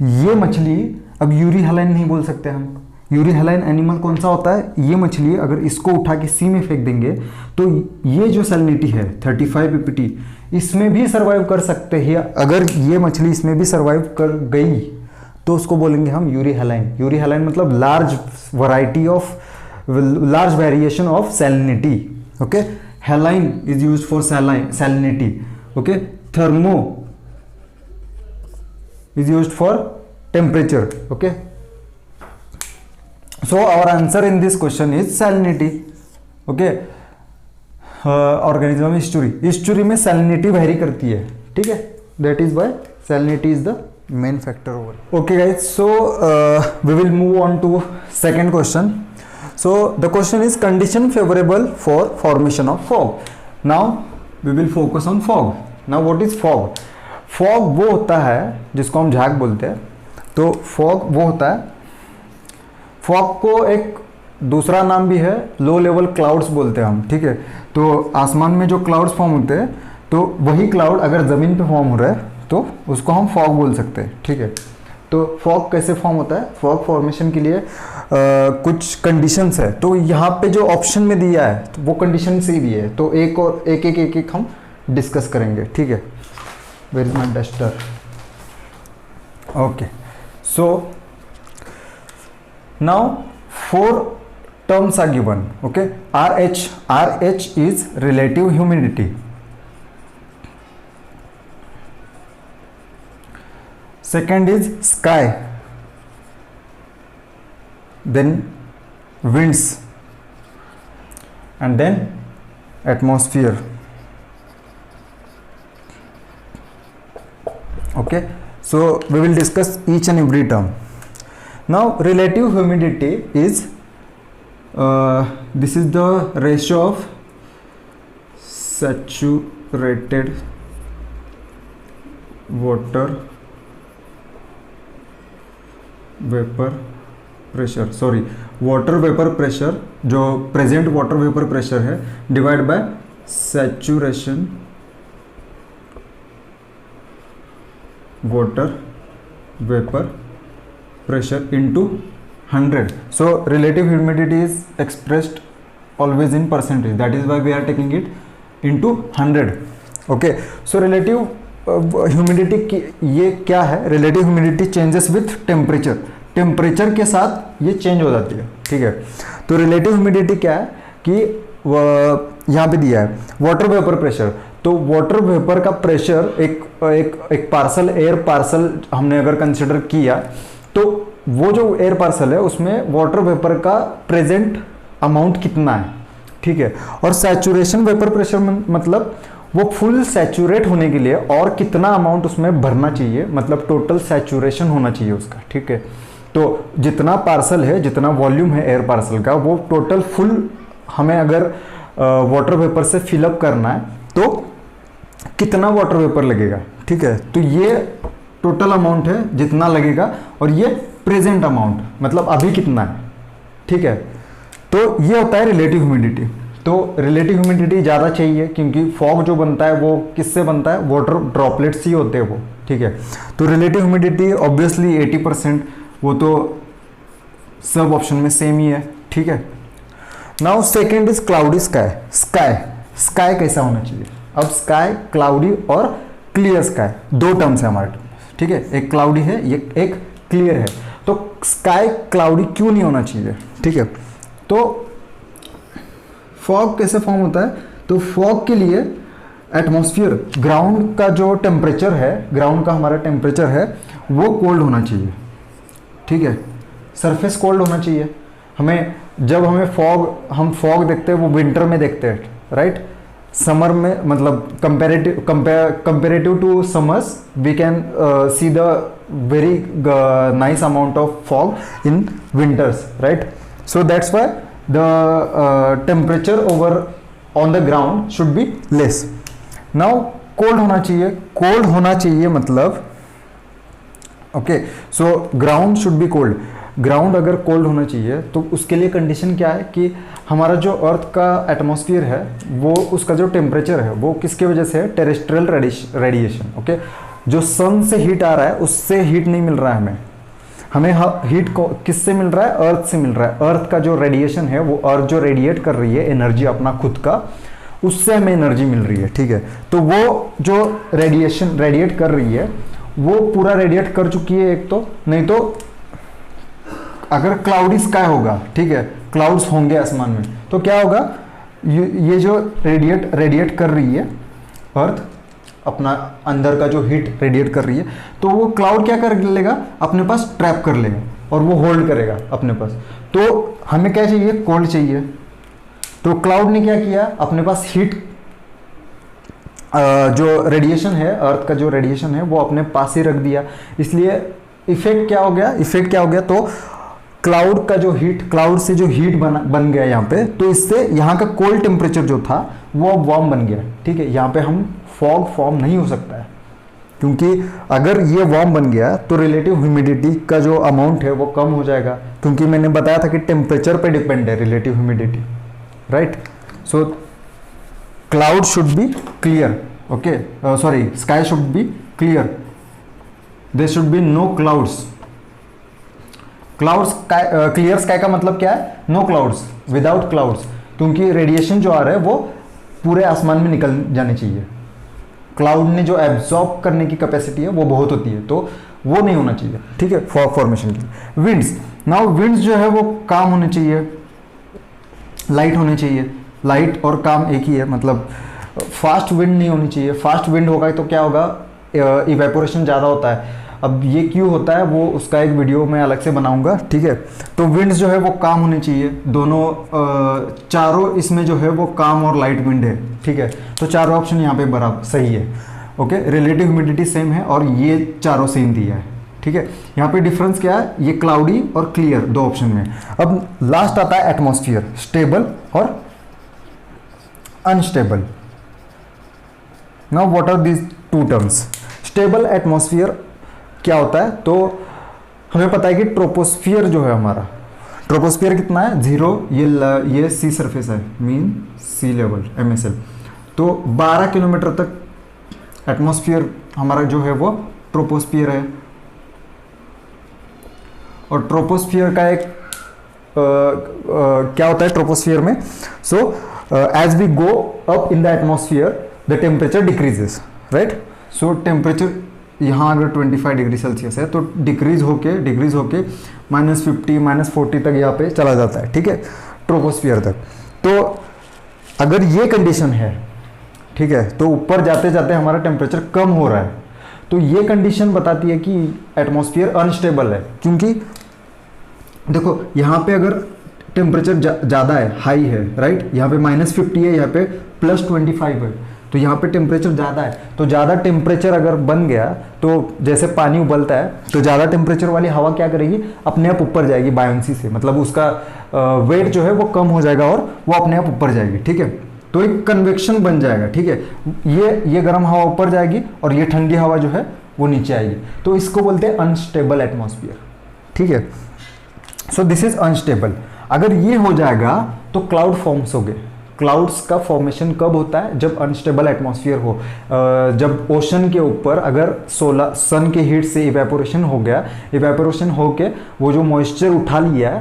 ये मछली। अब यूरी हैलाइन नहीं बोल सकते हम। यूरी हैलाइन एनिमल कौन सा होता है, ये मछली अगर इसको उठा के सी में फेंक देंगे तो ये जो सैलिनिटी है 35 ppt इसमें भी सर्वाइव कर सकते हैं। अगर ये मछली इसमें भी सर्वाइव कर गई तो उसको बोलेंगे हम यूरी हैलाइन। यूरी हैलाइन मतलब large variety of, large variation of salinity. Okay, haline is used for salinity. Okay, thermo is used for temperature. Okay, so our answer in this question is salinity. Okay, organism estuary, estuary में salinity vary करती है, ठीक है, that is why salinity is the main factor over. Okay guys, so we will move on to second question. So the question is condition favorable for formation of fog. Now we will focus on fog. Now what is fog? Fog वो होता है जिसको हम झाग बोलते हैं। तो fog वो होता है, fog को एक दूसरा नाम भी है लो लेवल क्लाउड्स बोलते हैं हम, ठीक है। तो आसमान में जो क्लाउड्स फॉर्म होते हैं तो वही क्लाउड अगर ज़मीन पे फॉर्म हो रहा है तो उसको हम फॉग बोल सकते हैं, ठीक है। तो फॉग कैसे फॉर्म होता है, फॉग फॉर्मेशन के लिए कुछ कंडीशंस है। तो यहाँ पे जो ऑप्शन में दिया है तो वो कंडीशन से ही दिए है, तो एक हम डिस्कस करेंगे, ठीक है। Where is my duster? Okay, so now 4 terms are given. Okay, RH is relative humidity. Second is sky, then winds, and then atmosphere. Okay, so we will discuss each and every term. Now relative humidity is this is the ratio of saturated water vapour pressure, sorry water vapour pressure, जो प्रेजेंट वाटर वेपर प्रेशर है, divide by saturation water vapour pressure into 100. So relative humidity is expressed always in percentage, that is why we are taking it into 100. Okay, so relative humidity की ये क्या है, relative humidity changes with temperature, temperature के साथ ये चेंज हो जाती है, ठीक है। तो रिलेटिव ह्यूमिडिटी क्या है कि यहाँ पे दिया है वाटर वेपर प्रेशर, तो वाटर वेपर का प्रेशर एक पार्सल, एयर पार्सल हमने अगर कंसिडर किया तो वो जो एयर पार्सल है उसमें वाटर वेपर का प्रेजेंट अमाउंट कितना है, ठीक है। और सैचुरेशन वेपर प्रेशर मतलब वो फुल सैचुरेट होने के लिए और कितना अमाउंट उसमें भरना चाहिए, मतलब टोटल सैचुरेशन होना चाहिए उसका, ठीक है। तो जितना पार्सल है, जितना वॉल्यूम है एयर पार्सल का, वो टोटल फुल हमें अगर वाटर वेपर से फिलअप करना है तो कितना वाटर वेपर लगेगा, ठीक है। तो ये टोटल अमाउंट है जितना लगेगा, और ये प्रेजेंट अमाउंट मतलब अभी कितना है, ठीक है। तो ये होता है रिलेटिव ह्यूमिडिटी। तो रिलेटिव ह्यूमिडिटी ज़्यादा चाहिए क्योंकि फॉग जो बनता है वो किससे बनता है, वाटर ड्रॉपलेट्स ही होते हैं वो, ठीक है। तो रिलेटिव ह्यूमिडिटी ऑब्वियसली 80%, वो तो सब ऑप्शन में सेम ही है, ठीक है। Now second is cloudy sky. Sky कैसा होना चाहिए? अब स्काई, क्लाउडी और क्लियर स्काई, दो टर्म्स है हमारे, ठीक है। एक क्लाउडी है, ये एक क्लियर है। तो स्काई क्लाउडी क्यों नहीं होना चाहिए, ठीक है। तो फॉग कैसे फॉर्म होता है? तो फॉग के लिए एटमॉस्फेयर, ग्राउंड का जो टेम्परेचर है, ग्राउंड का हमारा टेम्परेचर है वो कोल्ड होना चाहिए, ठीक है। सरफेस कोल्ड होना चाहिए। जब हम फॉग देखते हैं वो विंटर में देखते हैं, राइट। समर में मतलब comparative to summers we can see the very nice amount of fog in winters, right? So that's why the temperature over on the ground should be less. Now cold होना चाहिए, cold होना चाहिए मतलब okay, so ground should be cold. Ground अगर कोल्ड होना चाहिए तो उसके लिए कंडीशन क्या है कि हमारा जो अर्थ का एटमॉस्फेयर है वो उसका जो टेम्परेचर है वो किसके वजह से है, टेरेस्ट्रियल रेडिएशन। ओके, जो सन से हीट आ रहा है उससे हीट नहीं मिल रहा है हमें हीट को किससे मिल रहा है, अर्थ से मिल रहा है। अर्थ का जो रेडिएशन है वो अर्थ जो रेडिएट कर रही है एनर्जी अपना खुद का, उससे हमें एनर्जी मिल रही है, ठीक है। तो वो जो रेडिएशन रेडिएट कर रही है वो पूरा रेडिएट कर चुकी है एक तो, नहीं तो अगर क्लाउडी स्काई होगा, ठीक है, क्लाउड्स होंगे आसमान में, तो क्या होगा, ये जो रेडिएट कर रही है अर्थ अपना अंदर का जो हीट रेडिएट कर रही है, तो वो क्लाउड क्या कर लेगा, अपने पास ट्रैप कर लेगा और वो होल्ड करेगा अपने पास। तो हमें क्या चाहिए, कोल्ड चाहिए। तो क्लाउड ने क्या किया, अपने पास हीट जो रेडिएशन है, अर्थ का जो रेडिएशन है वो अपने पास ही रख दिया, इसलिए इफेक्ट क्या हो गया, तो क्लाउड का जो हीट, क्लाउड से जो हीट बन गया यहाँ पे, तो इससे यहाँ का कोल्ड टेम्परेचर जो था वो वार्म बन गया, ठीक है। यहाँ पे हम फॉग फॉर्म नहीं हो सकता है, क्योंकि अगर ये वार्म बन गया तो रिलेटिव ह्यूमिडिटी का जो अमाउंट है वो कम हो जाएगा, क्योंकि मैंने बताया था कि टेम्परेचर पे डिपेंड है relative humidity, right. So cloud should be clear, okay, sorry, sky should be clear, there should be no clouds. Clear sky का मतलब क्या है, no clouds, without clouds, क्योंकि रेडिएशन जो आ रहा है वो पूरे आसमान में निकल जानी चाहिए। क्लाउड ने जो एब्जॉर्ब करने की कैपेसिटी है वो बहुत होती है, तो वो नहीं होना चाहिए, ठीक है, फॉग फॉर्मेशन की। विंड्स, नाउ विंड्स जो है वो काम होने चाहिए, लाइट होने चाहिए। लाइट और काम एक ही है, मतलब फास्ट विंड नहीं होनी चाहिए। फास्ट विंड होगा तो क्या होगा, इवेपोरेशन ज़्यादा होता है। अब ये क्यों होता है वो उसका एक वीडियो मैं अलग से बनाऊंगा, ठीक है। तो विंड्स जो है वो काम होने चाहिए, दोनों चारों इसमें जो है वो काम और लाइट विंड है, ठीक है। तो चारों ऑप्शन यहाँ पे बराबर सही है, ओके। रिलेटिव ह्यूमिडिटी सेम है और ये चारों सेम दिया है, ठीक है। यहाँ पे डिफरेंस क्या है, ये क्लाउडी और क्लियर दो ऑप्शन में। अब लास्ट आता है एटमॉस्फेयर, स्टेबल और unstable. Now what are these two terms. Stable atmosphere क्या होता है, तो हमें पता है कि ट्रोपोस्फियर जो है हमारा, ट्रोपोस्फियर कितना है, 0, ये सी सरफेस है, मीन सी लेवल MSL, तो 12 किलोमीटर तक एटमॉस्फेयर हमारा जो है वो ट्रोपोस्फियर है। और ट्रोपोस्फियर का एक क्या होता है ट्रोपोस्फियर में, सो as we go up in the atmosphere the temperature decreases, right? so temperature यहाँ अगर 25 डिग्री सेल्सियस है तो डिक्रीज होके -50 -40 तक यहाँ पे चला जाता है, ठीक है, ट्रोपोस्फियर तक। तो अगर ये कंडीशन है, ठीक है, तो ऊपर जाते जाते हमारा टेम्परेचर कम हो रहा है, तो ये कंडीशन बताती है कि एटमॉस्फेयर अनस्टेबल है। क्योंकि देखो यहाँ पे अगर टेम्परेचर ज़्यादा है, हाई है, राइट, यहाँ पे -50 है, यहाँ पे +25 है, तो यहाँ पे टेम्परेचर ज़्यादा है। तो ज़्यादा टेम्परेचर अगर बन गया तो जैसे पानी उबलता है तो ज़्यादा टेम्परेचर वाली हवा क्या करेगी, अपने आप ऊपर जाएगी बायोंसी से, मतलब उसका वेट जो है वो कम हो जाएगा और वो अपने आप ऊपर जाएगी, ठीक है। तो एक कन्वेक्शन बन जाएगा, ठीक है, ये गर्म हवा ऊपर जाएगी और ये ठंडी हवा जो है वो नीचे आएगी, तो इसको बोलते हैं अनस्टेबल एटमॉस्फेयर, ठीक है। सो दिस इज अनस्टेबल। अगर ये हो जाएगा तो क्लाउड फॉर्म्स हो गए। क्लाउड्स का फॉर्मेशन कब होता है, जब अनस्टेबल एटमॉस्फेयर हो, जब ओशन के ऊपर अगर सन के हीट से इवेपोरेशन हो गया, इवेपोरेशन होके वो जो मॉइस्चर उठा लिया है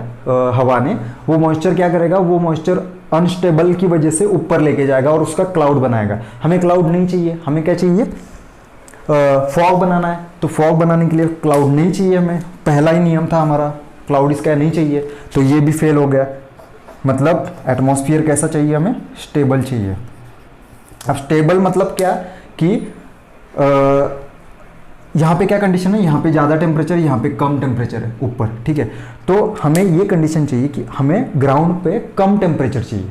हवा ने, वो मॉइस्चर क्या करेगा, वो मॉइस्चर अनस्टेबल की वजह से ऊपर लेके जाएगा और उसका क्लाउड बनाएगा। हमें क्लाउड नहीं चाहिए, हमें क्या चाहिए, फॉग बनाना है। तो फॉग बनाने के लिए क्लाउड नहीं चाहिए हमें, पहला ही नियम था हमारा, क्लाउड स्काई नहीं चाहिए, तो ये भी फेल हो गया। मतलब एटमॉस्फेयर कैसा चाहिए हमें, स्टेबल चाहिए। अब स्टेबल मतलब क्या कि यहाँ पे क्या कंडीशन है, यहाँ पे ज़्यादा टेम्परेचर, यहाँ पे कम टेम्परेचर है ऊपर, ठीक है। तो हमें ये कंडीशन चाहिए कि हमें ग्राउंड पे कम टेम्परेचर चाहिए,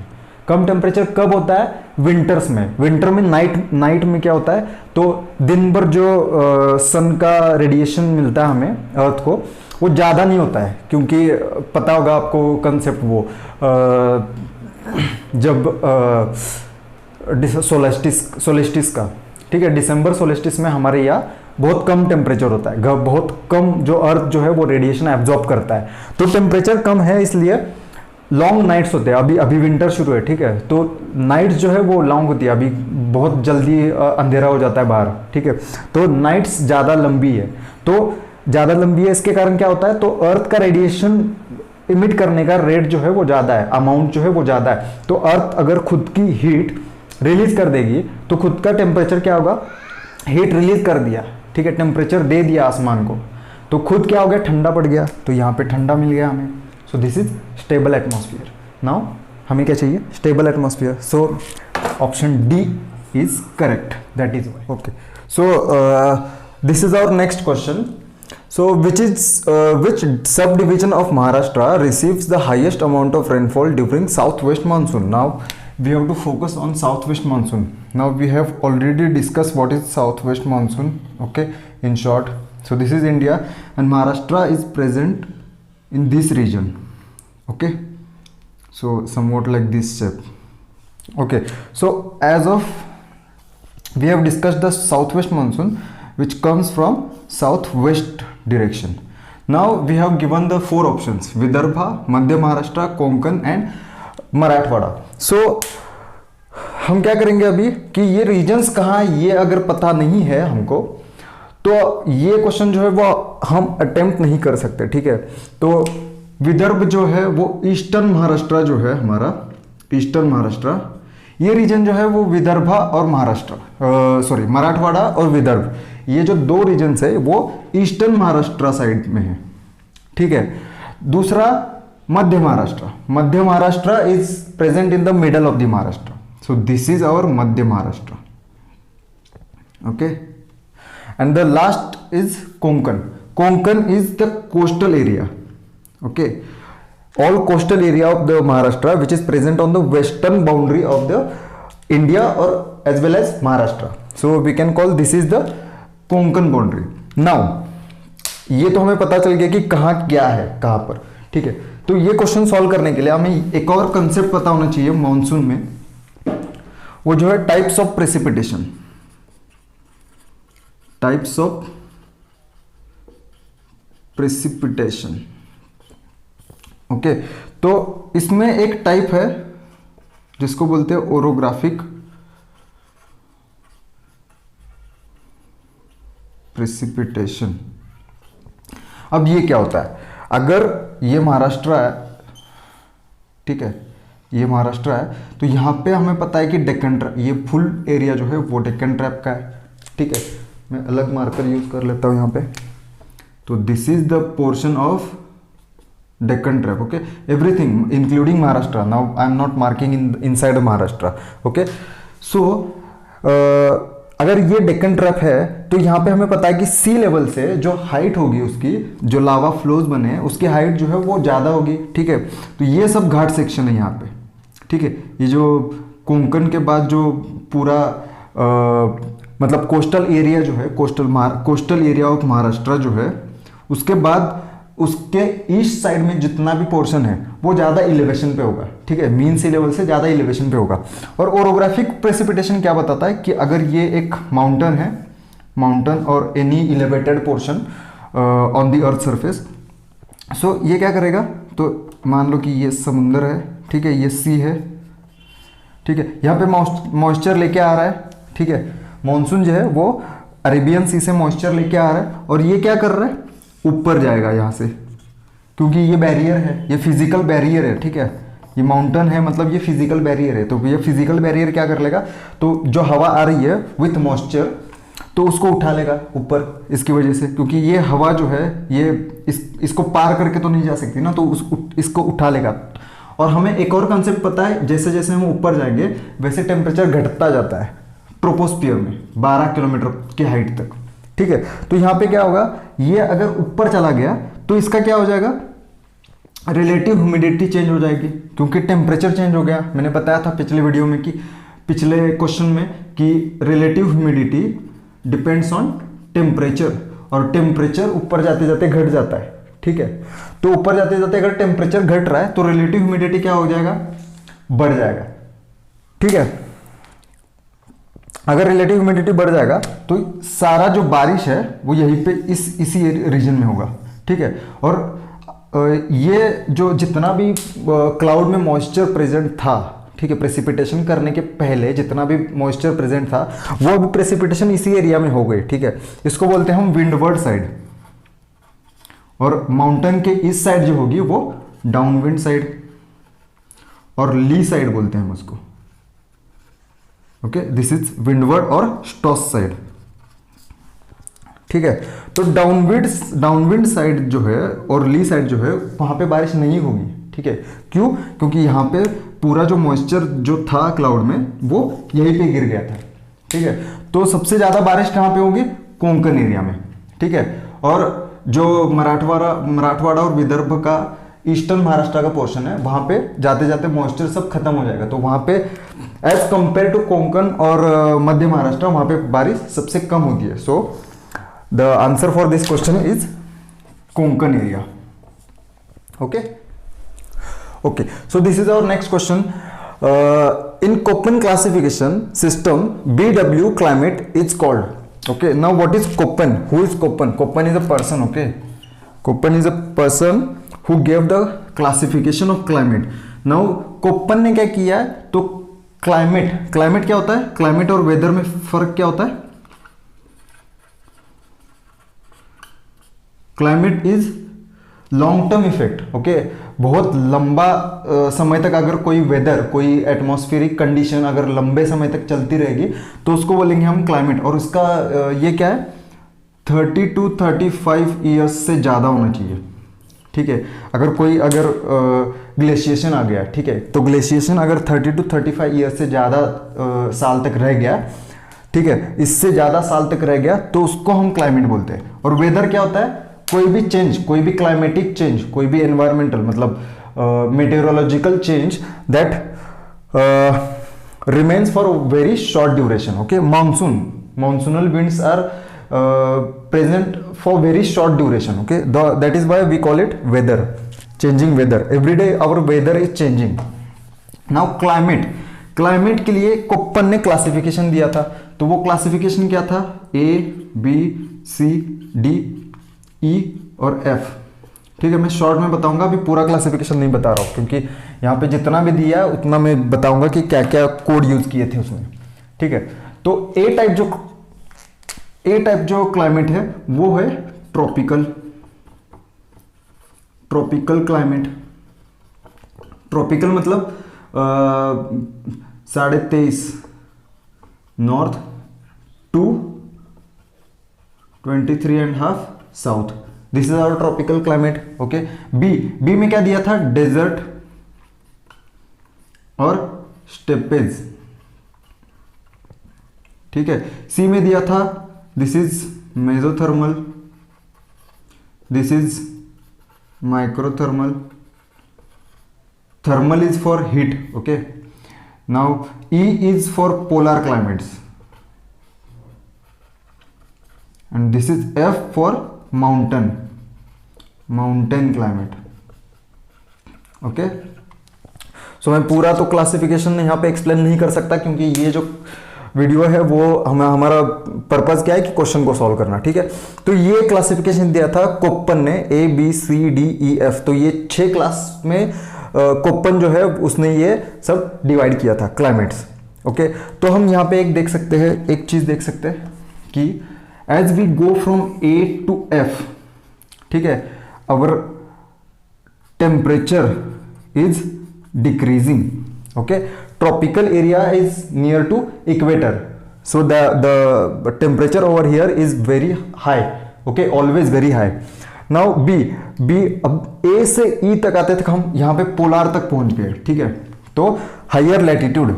कम टेम्परेचर कब होता है? विंटर्स में। विंटर में नाइट में क्या होता है, तो दिन भर जो सन का रेडिएशन मिलता है हमें अर्थ को, वो ज़्यादा नहीं होता है, क्योंकि पता होगा आपको कंसेप्ट वो जब सोलेस्टिस का, ठीक है, दिसंबर सोलेस्टिस में हमारे यहाँ बहुत कम टेम्परेचर होता है, बहुत कम जो अर्थ जो है वो रेडिएशन एब्जॉर्ब करता है, तो टेम्परेचर कम है इसलिए लॉन्ग नाइट्स होते हैं। अभी विंटर शुरू है, ठीक है, तो नाइट्स जो है वो लॉन्ग होती है, अभी बहुत जल्दी अंधेरा हो जाता है बाहर, ठीक है, तो नाइट्स ज़्यादा लंबी है। तो ज़्यादा लंबी है, इसके कारण क्या होता है, तो अर्थ का रेडिएशन इमिट करने का रेट जो है वो ज़्यादा है, अमाउंट जो है वो ज़्यादा है। तो अर्थ अगर खुद की हीट रिलीज कर देगी तो खुद का टेम्परेचर क्या होगा, हीट रिलीज कर दिया, ठीक है, टेम्परेचर दे दिया आसमान को, तो खुद क्या हो गया, ठंडा पड़ गया, तो यहाँ पे ठंडा मिल गया हमें। So this is stable atmosphere. Now हमें क्या चाहिए, stable atmosphere. So option D is correct, that is okay. So this is our next question. So which subdivision of Maharashtra receives the highest amount of rainfall during southwest monsoon? Now we have to focus on southwest monsoon. Now we have already discussed what is southwest monsoon, okay, in short. So this is India and Maharashtra is present in this region, okay, so somewhat like this shape, okay. So as of we have discussed the southwest monsoon which comes from southwest direction. Now we have given the four options: Vidarbha, Madhya Maharashtra, Konkan and Marathwada. So हम क्या करेंगे अभी कि ये रीजन्स कहाँ, ये अगर पता नहीं है हमको तो ये क्वेश्चन जो है वो हम अटेम्प्ट नहीं कर सकते, ठीक है। तो विदर्भ जो है वो ईस्टर्न महाराष्ट्र जो है हमारा, ईस्टर्न महाराष्ट्र, ये रीजन जो है वो विदर्भा और महाराष्ट्र मराठवाड़ा और विदर्भ, ये जो दो रीजन्स है वो ईस्टर्न महाराष्ट्र साइड में है, ठीक है। दूसरा Madhya Maharashtra, Madhya Maharashtra is present in the middle of the Maharashtra, so this is our Madhya Maharashtra, okay. And the last is Konkan, Konkan is the coastal area, okay, all coastal area of the Maharashtra which is present on the western boundary of the India or as well as Maharashtra. So we can call this is the Konkan boundary. Now ये तो हमें पता चल गया कि कहाँ क्या है, कहाँ पर, ठीक है। तो ये क्वेश्चन सॉल्व करने के लिए हमें एक और कंसेप्ट पता होना चाहिए मॉनसून में, वो जो है types of precipitation, types of precipitation, okay. तो इसमें एक टाइप है जिसको बोलते हैं ओरोग्राफिक प्रेसिपिटेशन। अब ये क्या होता है, अगर ये महाराष्ट्र है, ठीक है, ये महाराष्ट्र है, तो यहाँ पे हमें पता है कि डेक्कन ट्रैप, ये फुल एरिया जो है वो डेक्कन ट्रैप का है, ठीक है। मैं अलग मार्कर यूज कर लेता हूँ यहाँ पे, तो this is the portion of Deccan Trap, okay, everything including Maharashtra. Now I am not marking inside of Maharashtra, okay. So अगर ये डेक्कन ट्रैप है तो यहाँ पे हमें पता है कि सी लेवल से जो हाइट होगी उसकी, जो लावा फ्लोज बने हैं उसकी हाइट जो है वो ज़्यादा होगी, ठीक है। तो ये सब घाट सेक्शन है यहाँ पे, ठीक है। ये जो कोंकण के बाद जो पूरा मतलब कोस्टल एरिया जो है, कोस्टल एरिया ऑफ महाराष्ट्र जो है, उसके बाद उसके ईस्ट साइड में जितना भी पोर्शन है वो ज़्यादा इलेवेशन पे होगा, ठीक है, मीन सी लेवल से ज़्यादा इलेवेशन पे होगा। और ओरोग्राफिक प्रेसिपिटेशन क्या बताता है कि अगर ये एक माउंटेन है, माउंटेन और any elevated portion on the Earth surface, so ये क्या करेगा, तो मान लो कि ये समुंदर है, ठीक है, ये सी है, ठीक है, यहाँ पे मॉइस्चर लेके आ रहा है, ठीक है, मानसून जो है वो अरेबियन सी से मॉइस्चर लेके आ रहा है, और ये क्या कर रहा है, ऊपर जाएगा यहाँ से, क्योंकि ये बैरियर है, ये फिजिकल बैरियर है, ठीक है, ये माउंटेन है मतलब ये फिजिकल बैरियर है, तो ये फिजिकल बैरियर क्या कर लेगा, तो जो हवा आ रही है विथ मॉइस्चर तो उसको उठा लेगा ऊपर, इसकी वजह से, क्योंकि ये हवा जो है ये इसको पार करके तो नहीं जा सकती ना, तो इसको उठा लेगा। और हमें एक और कंसेप्ट पता है, जैसे जैसे हम ऊपर जाएंगे वैसे टेम्परेचर घटता जाता है ट्रोपोस्फियर में 12 किलोमीटर की हाइट तक, ठीक है। तो यहाँ पे क्या होगा, ये अगर ऊपर चला गया तो इसका क्या हो जाएगा, रिलेटिव ह्यूमिडिटी चेंज हो जाएगी क्योंकि टेम्परेचर चेंज हो गया। मैंने बताया था पिछले वीडियो में कि पिछले क्वेश्चन में कि relative humidity depends on temperature, और टेम्परेचर ऊपर जाते जाते घट जाता है, ठीक है। तो ऊपर जाते जाते अगर टेम्परेचर घट रहा है तो रिलेटिव ह्यूमिडिटी क्या हो जाएगा, बढ़ जाएगा, ठीक है। अगर रिलेटिव ह्यूमिडिटी बढ़ जाएगा तो सारा जो बारिश है वो यहीं पे इसी रीजन में होगा, ठीक है। और ये जो जितना भी क्लाउड में मॉइस्चर प्रेजेंट था, ठीक है, प्रेसिपिटेशन करने के पहले जितना भी मॉइस्चर प्रेजेंट था वो भी प्रेसिपिटेशन इसी एरिया में हो गई, ठीक है। इसको बोलते हैं हम विंडवर्ड साइड, और माउंटेन के इस साइड जो होगी वो डाउनविंड साइड और ली साइड बोलते हैं हम उसको, ओके। दिस इज विंडवर्ड और स्टॉस साइड, ठीक है। तो डाउनविंड साइड जो है और ली साइड जो है वहां पे बारिश नहीं होगी, ठीक है। क्यों? क्योंकि यहाँ पे पूरा जो मॉइस्चर जो था क्लाउड में वो यहीं पे गिर गया था, ठीक है। तो सबसे ज्यादा बारिश कहाँ पे होगी, कोंकण एरिया में, ठीक है। और जो मराठवाड़ा और विदर्भ का ईस्टर्न महाराष्ट्र का पोर्शन है वहां पे जाते जाते मॉइस्चर सब खत्म हो जाएगा, तो वहां पे एज कंपेयर टू कोंकण और मध्य महाराष्ट्र वहां पे बारिश सबसे कम होती है। So the answer for this question is Konkan area, okay. Okay, so this is our next question. In Köppen classification system, BW climate is called. Okay, now what is Köppen? Who is Köppen? Köppen is a person. Okay, Köppen is a person who gave the classification of climate. Now Köppen ने क्या किया है, तो क्लाइमेट क्या होता है, क्लाइमेट और वेदर में फर्क क्या होता है। Climate is long term effect, okay. बहुत लंबा समय तक अगर कोई वेदर, कोई एटमॉस्फेरिक कंडीशन अगर लंबे समय तक चलती रहेगी तो उसको बोलेंगे हम क्लाइमेट। और उसका ये क्या है, 30 to 35 ईयर्स से ज़्यादा होना चाहिए, ठीक है। अगर ग्लेशिएशन आ गया, ठीक है, तो ग्लेशिएशन अगर 30 to 35 ईयर्स से ज़्यादा साल तक रह गया, ठीक है, इससे ज़्यादा साल तक रह गया तो उसको हम क्लाइमेट बोलते हैं। और वेदर क्या होता है, कोई भी चेंज, कोई भी क्लाइमेटिक चेंज, कोई भी एनवायरमेंटल मतलब meteorological change that remains for very short duration, okay. Monsoonal winds are present for very short duration, okay. That is why we call it weather, changing weather. Every day our weather is changing. Now climate के लिए कोप्पन ने क्लासिफिकेशन दिया था, तो वो क्लासिफिकेशन क्या था, ABCD E और F, ठीक है। मैं शॉर्ट में बताऊंगा, अभी पूरा क्लासिफिकेशन नहीं बता रहा हूं क्योंकि यहाँ पे जितना भी दिया है उतना मैं बताऊंगा कि क्या क्या कोड यूज किए थे उसमें, ठीक है। तो ए टाइप जो क्लाइमेट है वो है ट्रॉपिकल क्लाइमेट। ट्रॉपिकल मतलब 23.5 north to 23.5 south, this is our tropical climate, okay. B में क्या दिया था, डेजर्ट और स्टेपेज, ठीक है। सी में दिया था this is mesothermal, this is microthermal, thermal is for heat, okay. Now E is for polar climates and this is F for mountain climate, okay. So मैं पूरा तो क्लासिफिकेशन यहाँ पे एक्सप्लेन नहीं कर सकता क्योंकि ये जो वीडियो है वो हमारा पर्पस क्या है कि क्वेश्चन को सॉल्व करना, ठीक है। तो ये क्लासिफिकेशन दिया था कोप्पन ने, ABCDEF। तो ये 6 क्लास में कोप्पन जो है उसने ये सब डिवाइड किया था क्लाइमेट्स, ओके। तो हम यहाँ पे एक चीज देख सकते हैं कि as we go from A to F, ठीक है, our temperature is decreasing, okay. Tropical area is near to equator, so the temperature over here is very high, okay, always very high. Now B अब A से E तक आते तक हम यहाँ पे पोलार तक पहुंच गए, ठीक है। तो higher latitude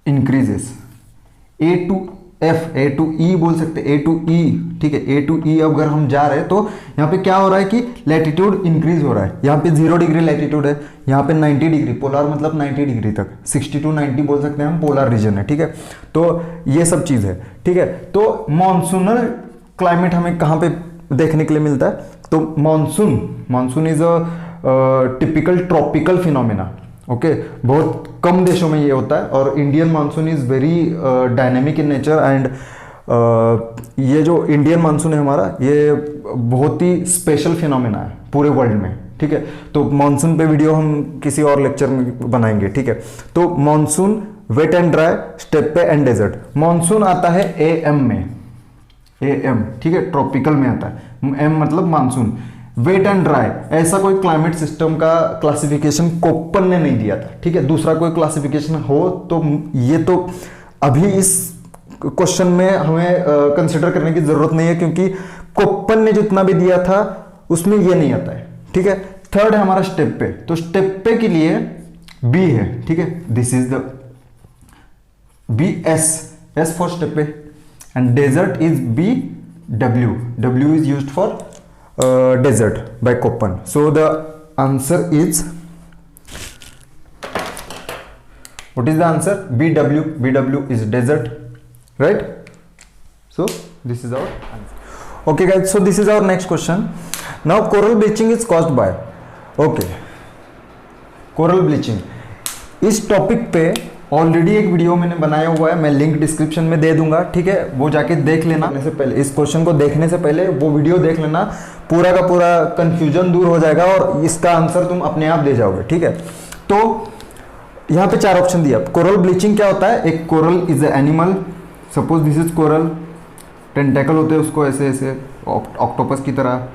increases, A to F, A to E बोल सकते हैं, ए टू ई, ठीक है, ए टू ई अगर हम जा रहे हैं तो यहाँ पे क्या हो रहा है कि लैटिट्यूड इंक्रीज हो रहा है। यहाँ पे 0 डिग्री लैटिट्यूड है, यहाँ पे 90 डिग्री, पोलर मतलब 90 डिग्री तक, 60 टू 90 बोल सकते हैं हम, पोलर रीजन है, ठीक है। तो ये सब चीज़ है, ठीक है। तो मॉनसूनल क्लाइमेट हमें कहाँ पे देखने के लिए मिलता है? तो monsoon is a typical tropical phenomena, okay. बहुत कम देशों में ये होता है और Indian monsoon is very dynamic in nature and ये जो इंडियन मानसून है हमारा, ये बहुत ही स्पेशल फिनोमेना है पूरे वर्ल्ड में, ठीक है। तो मानसून पे वीडियो हम किसी और लेक्चर में बनाएंगे, ठीक है। तो monsoon wet and dry, steppe पे एंड डेजर्ट। मानसून आता है एएम में, एएम, ठीक है, ट्रॉपिकल में आता है, एम मतलब मानसून। वेट एंड ड्राई, ऐसा कोई क्लाइमेट सिस्टम का क्लासिफिकेशन कोप्पन ने नहीं दिया था, ठीक है। दूसरा कोई क्लासिफिकेशन हो तो ये तो अभी इस क्वेश्चन में हमें कंसिडर करने की जरूरत नहीं है, क्योंकि कोप्पन ने जितना भी दिया था उसमें ये नहीं आता है, ठीक है। थर्ड है हमारा स्टेप पे, तो स्टेप पे के लिए बी है, ठीक है, this is the B, S for steppe पे, and desert is B, W is used for desert by Koppen. So the answer is, what is the answer? BW is desert, right? So this is our answer. Okay guys, so this is our next question. Now coral bleaching is caused by, okay, coral bleaching. इस टॉपिक पे ऑलरेडी एक वीडियो मैंने बनाया हुआ है, मैं लिंक डिस्क्रिप्शन में दे दूंगा, ठीक है। वो जाके देख लेना से पहले, इस क्वेश्चन को देखने से पहले वो वीडियो देख लेना, पूरा का पूरा कंफ्यूजन दूर हो जाएगा और इसका आंसर तुम अपने आप दे जाओगे, ठीक है। तो यहाँ पे 4 ऑप्शन दिया। कोरल ब्लीचिंग क्या होता है? एक coral is a animal, suppose this is coral, tentacle होते हैं उसको ऐसे ऐसे ऑक्टोपस की तरह,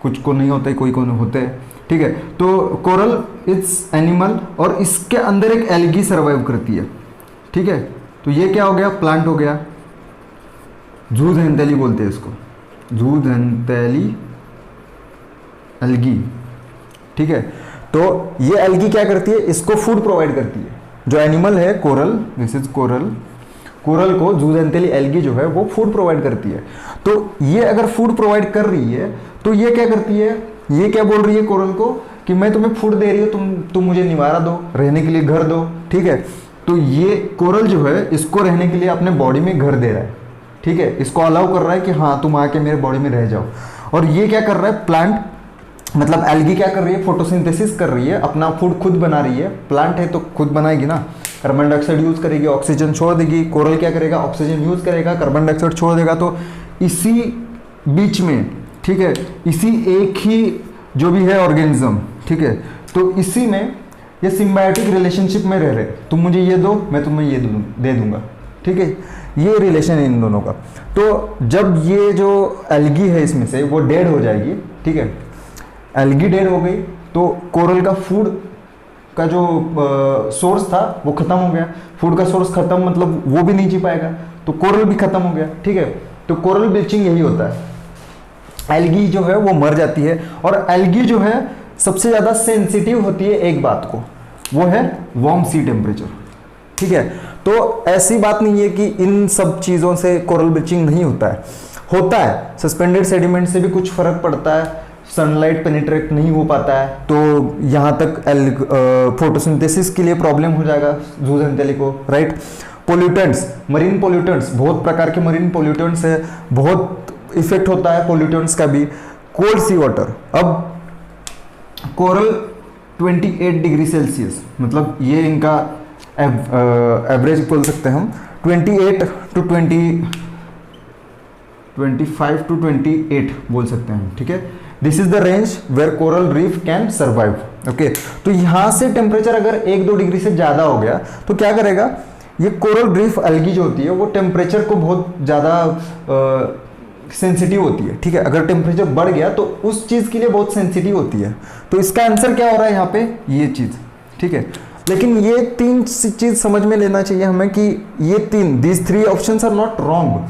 कुछ को नहीं होते, कोई को नहीं होते, ठीक है। तो कोरल इज एनिमल और इसके अंदर एक एल्गी सर्वाइव करती है, ठीक है। तो ये क्या हो गया? प्लांट हो गया, जूथेंथेली बोलते हैं इसको, जूथेंथेली एल्गी, ठीक है। तो ये एल्गी क्या करती है? इसको फूड प्रोवाइड करती है। जो एनिमल है coral, this is coral, coral को जूथेंथेली एल्गी जो है वो फूड प्रोवाइड करती है। तो ये अगर फूड प्रोवाइड कर रही है तो ये क्या करती है? ये क्या बोल रही है कोरल को कि मैं तुम्हें फूड दे रही हूँ, तुम मुझे निवारा दो, रहने के लिए घर दो, ठीक है। तो ये कोरल जो है इसको रहने के लिए अपने बॉडी में घर दे रहा है, ठीक है। इसको अलाउ कर रहा है कि हाँ तुम आके मेरे बॉडी में रह जाओ। और ये क्या कर रहा है? प्लांट मतलब एल्गी क्या कर रही है? फोटोसिंथेसिस कर रही है, अपना फूड खुद बना रही है। प्लांट है तो खुद बनाएगी ना, कार्बन डाइऑक्साइड यूज करेगी, ऑक्सीजन छोड़ देगी। कोरल क्या करेगा? ऑक्सीजन यूज करेगा, कार्बन डाइऑक्साइड छोड़ देगा। तो इसी बीच में, ठीक है, इसी एक ही जो भी है ऑर्गेनिज्म, ठीक है, तो इसी में ये सिम्बायोटिक रिलेशनशिप में रह रहे। तुम मुझे ये दो, मैं तुम्हें ये दे दूंगा, ठीक है। ये रिलेशन है इन दोनों का। तो जब ये जो एल्गी है इसमें से वो डेड हो जाएगी, ठीक है, एल्गी डेड हो गई तो कोरल का फूड का जो सोर्स था वो खत्म हो गया। फूड का सोर्स खत्म मतलब वो भी नहीं जी पाएगा, तो कोरल भी खत्म हो गया, ठीक है। तो कोरल ब्लीचिंग यही होता है, एल्गी जो है वो मर जाती है। और एल्गी जो है सबसे ज़्यादा सेंसिटिव होती है एक बात को, वो है वार्म सी टेम्परेचर, ठीक है। तो ऐसी बात नहीं है कि इन सब चीज़ों से कोरल ब्लीचिंग नहीं होता है, होता है। सस्पेंडेड सेडिमेंट से भी कुछ फर्क पड़ता है, सनलाइट पेनिट्रेट नहीं हो पाता है, तो यहाँ तक फोटोसिंथेसिस के लिए प्रॉब्लम हो जाएगा जूथेंथेली को, राइट। पोल्यूटेंट्स, मरीन पोल्यूटेंट्स, बहुत प्रकार के मरीन पोल्यूटेंट्स है, बहुत इफेक्ट होता है पोल्यूटेंट्स का भी। कोल्ड सी वाटर, अब कोरल 28 डिग्री सेल्सियस, मतलब ये इनका एवरेज बोल सकते हैं हम, 28 टू 25 टू 28 बोल सकते हैं, ठीक है। This is the range where coral reef can survive, okay. तो यहां से टेम्परेचर अगर 1-2 डिग्री से ज्यादा हो गया तो क्या करेगा? ये कोरल रीफ एल्गी जो होती है वो टेम्परेचर को बहुत ज्यादा सेंसिटिव होती है, ठीक है। अगर टेम्परेचर बढ़ गया तो उस चीज के लिए बहुत सेंसिटिव होती है। तो इसका आंसर क्या हो रहा है यहाँ पे? ये चीज, ठीक है। लेकिन ये 3 चीज समझ में लेना चाहिए हमें कि ये 3, these 3 options are not wrong,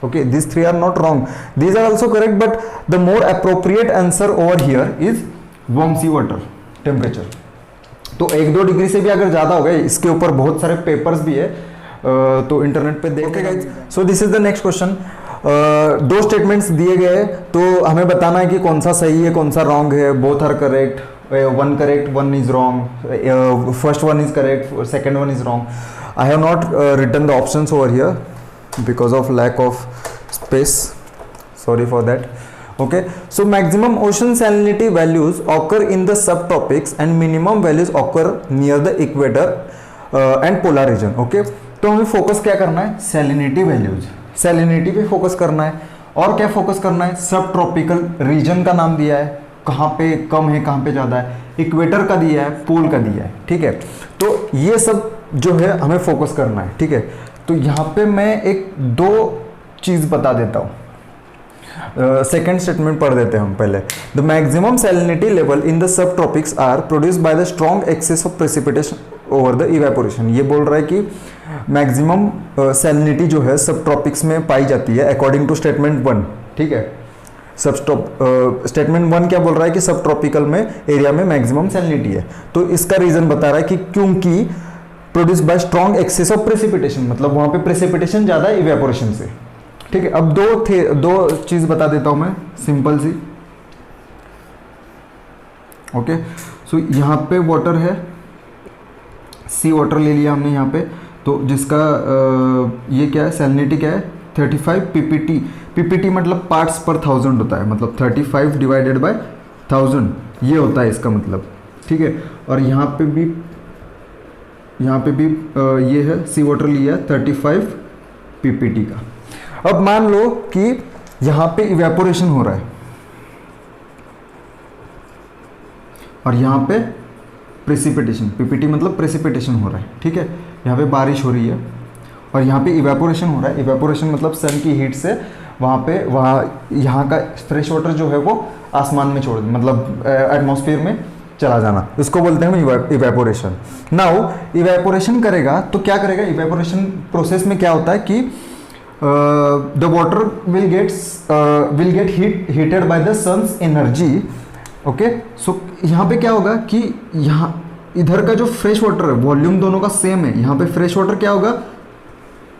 okay, these 3 are not wrong, these are also correct, but the more appropriate answer over here is warm sea water temperature। तो 1-2 डिग्री से भी अगर ज़्यादा हो गए, इसके ऊपर बहुत सारे पेपर्स भी है, तो इंटरनेट पे देख guys. So this is the next question. दो स्टेटमेंट्स दिए गए तो हमें बताना है कि कौन सा सही है कौन सा रॉन्ग है। Both are correct, one correct one is wrong, first one is correct second one is wrong. I have not written the options over here because of lack of space, sorry for that. Okay, so maximum ocean salinity values occur in the subtropics and minimum values occur near the equator and polar region. Okay, तो हमें फोकस क्या करना है, सैलिनिटी वैल्यूज, सैलिनिटी पे फोकस करना है। और क्या फोकस करना है, सब ट्रॉपिकल रीजन का नाम दिया है, कहाँ पे कम है कहाँ पे ज़्यादा है, इक्वेटर का दिया है, पोल का दिया है। ठीक है, तो ये सब जो है हमें फोकस करना है। ठीक है, तो यहाँ पे मैं एक दो चीज़ बता देता हूँ। सेकेंड स्टेटमेंट पढ़ देते हैं हम पहले। The maximum salinity level in the सब tropics are produced by the strong excess of precipitation over the evaporation. ये बोल रहा है कि मैक्सिमम सैलिनिटी जो है सब ट्रॉपिक्स में पाई जाती है अकॉर्डिंग टू स्टेटमेंट 1। ठीक है, स्टेटमेंट 1 क्या बोल रहा है कि सब ट्रॉपिकल में एरिया में मैक्सिमम सैलिनिटी है। तो इसका रीजन बता रहा है कि क्योंकि produce by strong excess of precipitation, मतलब वहां पे प्रेसिपिटेशन ज्यादा है इवेपोरेशन से। ठीक है, अब दो चीज बता देता हूं मैं सिंपल सी। ओके, सो यहाँ पे वाटर है, सी वाटर ले लिया हमने यहाँ पे, तो जिसका ये क्या है, सैलिनिटी क्या है 35 पीपीटी। पीपीटी मतलब पार्ट्स पर 1000 होता है, मतलब 35 डिवाइडेड बाय 1000 ये होता है इसका मतलब। ठीक है, और यहाँ पे भी ये है, सी वाटर लिया 35 पीपीटी का। अब मान लो कि यहाँ पे इवेपोरेशन हो रहा है और यहाँ पे प्रेसिपिटेशन, पीपीटी मतलब प्रेसिपिटेशन हो रहा है। ठीक है, यहाँ पे बारिश हो रही है और यहाँ पे इवेपोरेशन हो रहा है। इवेपोरेशन मतलब सन की हीट से यहाँ का फ्रेश वाटर जो है वो आसमान में छोड़ दे, मतलब एटमॉस्फेयर में चला जाना, इसको बोलते हैं हम इवेपोरेशन। नाउ इवेपोरेशन करेगा तो क्या करेगा, इवेपोरेशन प्रोसेस में क्या होता है कि the water will get heated by the sun's energy. Okay, so यहाँ पे क्या होगा कि यहाँ इधर का जो फ्रेश वाटर है, वॉल्यूम दोनों का सेम है। यहाँ पे फ्रेश वाटर क्या होगा,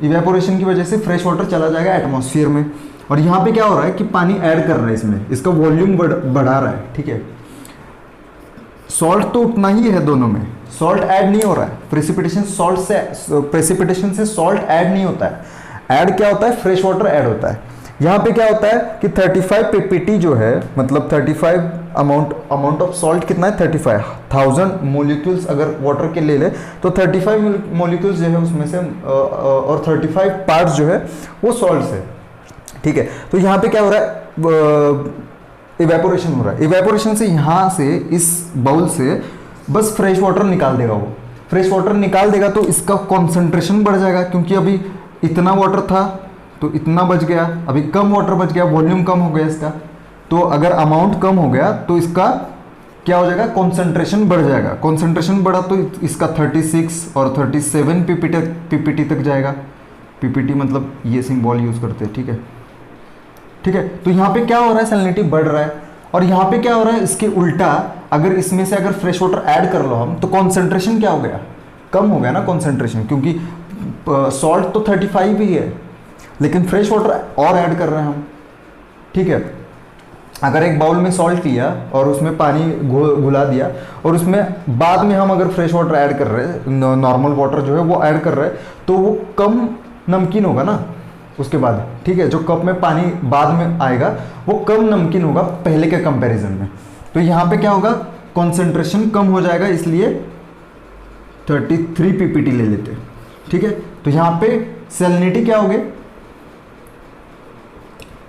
इवेपोरेशन की वजह से फ्रेश वाटर चला जाएगा एटमॉस्फेयर में, और यहाँ पे क्या हो रहा है कि पानी ऐड कर रहा है इसमें, इसका वॉल्यूम बढ़ा रहा है। ठीक है, सॉल्ट तो उतना ही है दोनों में, सॉल्ट ऐड नहीं हो रहा है। प्रेसिपिटेशन से सॉल्ट ऐड नहीं होता है, ऐड क्या होता है, फ्रेश वाटर ऐड होता है। यहाँ पे क्या होता है कि 35 पीपीटी जो है, मतलब 35 अमाउंट ऑफ सॉल्ट कितना है, 35,000 मोलिक्यूल्स अगर वाटर के ले ले तो 35 मोलिक्यूल्स जो है उसमें से और 35 पार्ट्स जो है वो सॉल्ट है। ठीक है, तो यहाँ पे क्या हो रहा है, इवेपोरेशन हो रहा है। इवेपोरेशन से यहाँ से इस बाउल से बस फ्रेश वाटर निकाल देगा, वो फ्रेश वाटर निकाल देगा तो इसका कॉन्सेंट्रेशन बढ़ जाएगा, क्योंकि अभी इतना वाटर था तो इतना बच गया, अभी कम वाटर बच गया, वॉल्यूम कम हो गया इसका। तो अगर अमाउंट कम हो गया तो इसका क्या हो जाएगा, कॉन्सेंट्रेशन बढ़ जाएगा। कॉन्सेंट्रेशन बढ़ा तो इसका 36 और 37 पीपीटी तक जाएगा। पीपीटी मतलब ये सिंबल यूज करते हैं। ठीक है, ठीक है, तो यहाँ पे क्या हो रहा है, सैलिनिटी बढ़ रहा है, और यहाँ पे क्या हो रहा है, इसके उल्टा अगर इसमें से अगर फ्रेश वाटर ऐड कर लो हम तो कॉन्सेंट्रेशन क्या हो गया, कम हो गया ना कॉन्सेंट्रेशन, क्योंकि सॉल्ट तो 35 ही है लेकिन फ्रेश वाटर और ऐड कर रहे हैं हम। ठीक है, अगर एक बाउल में सॉल्ट लिया और उसमें पानी घुला दिया और उसमें बाद में हम अगर फ्रेश वाटर ऐड कर रहे हैं, नॉर्मल वाटर जो है वो ऐड कर रहे हैं, तो वो कम नमकीन होगा ना उसके बाद। ठीक है, जो कप में पानी बाद में आएगा वो कम नमकीन होगा पहले के कंपैरिजन में। तो यहाँ पे क्या होगा, कॉन्सेंट्रेशन कम हो जाएगा, इसलिए 33 पीपीटी ले लेते। ठीक है, तो यहाँ पे सैलिनिटी क्या हो गई,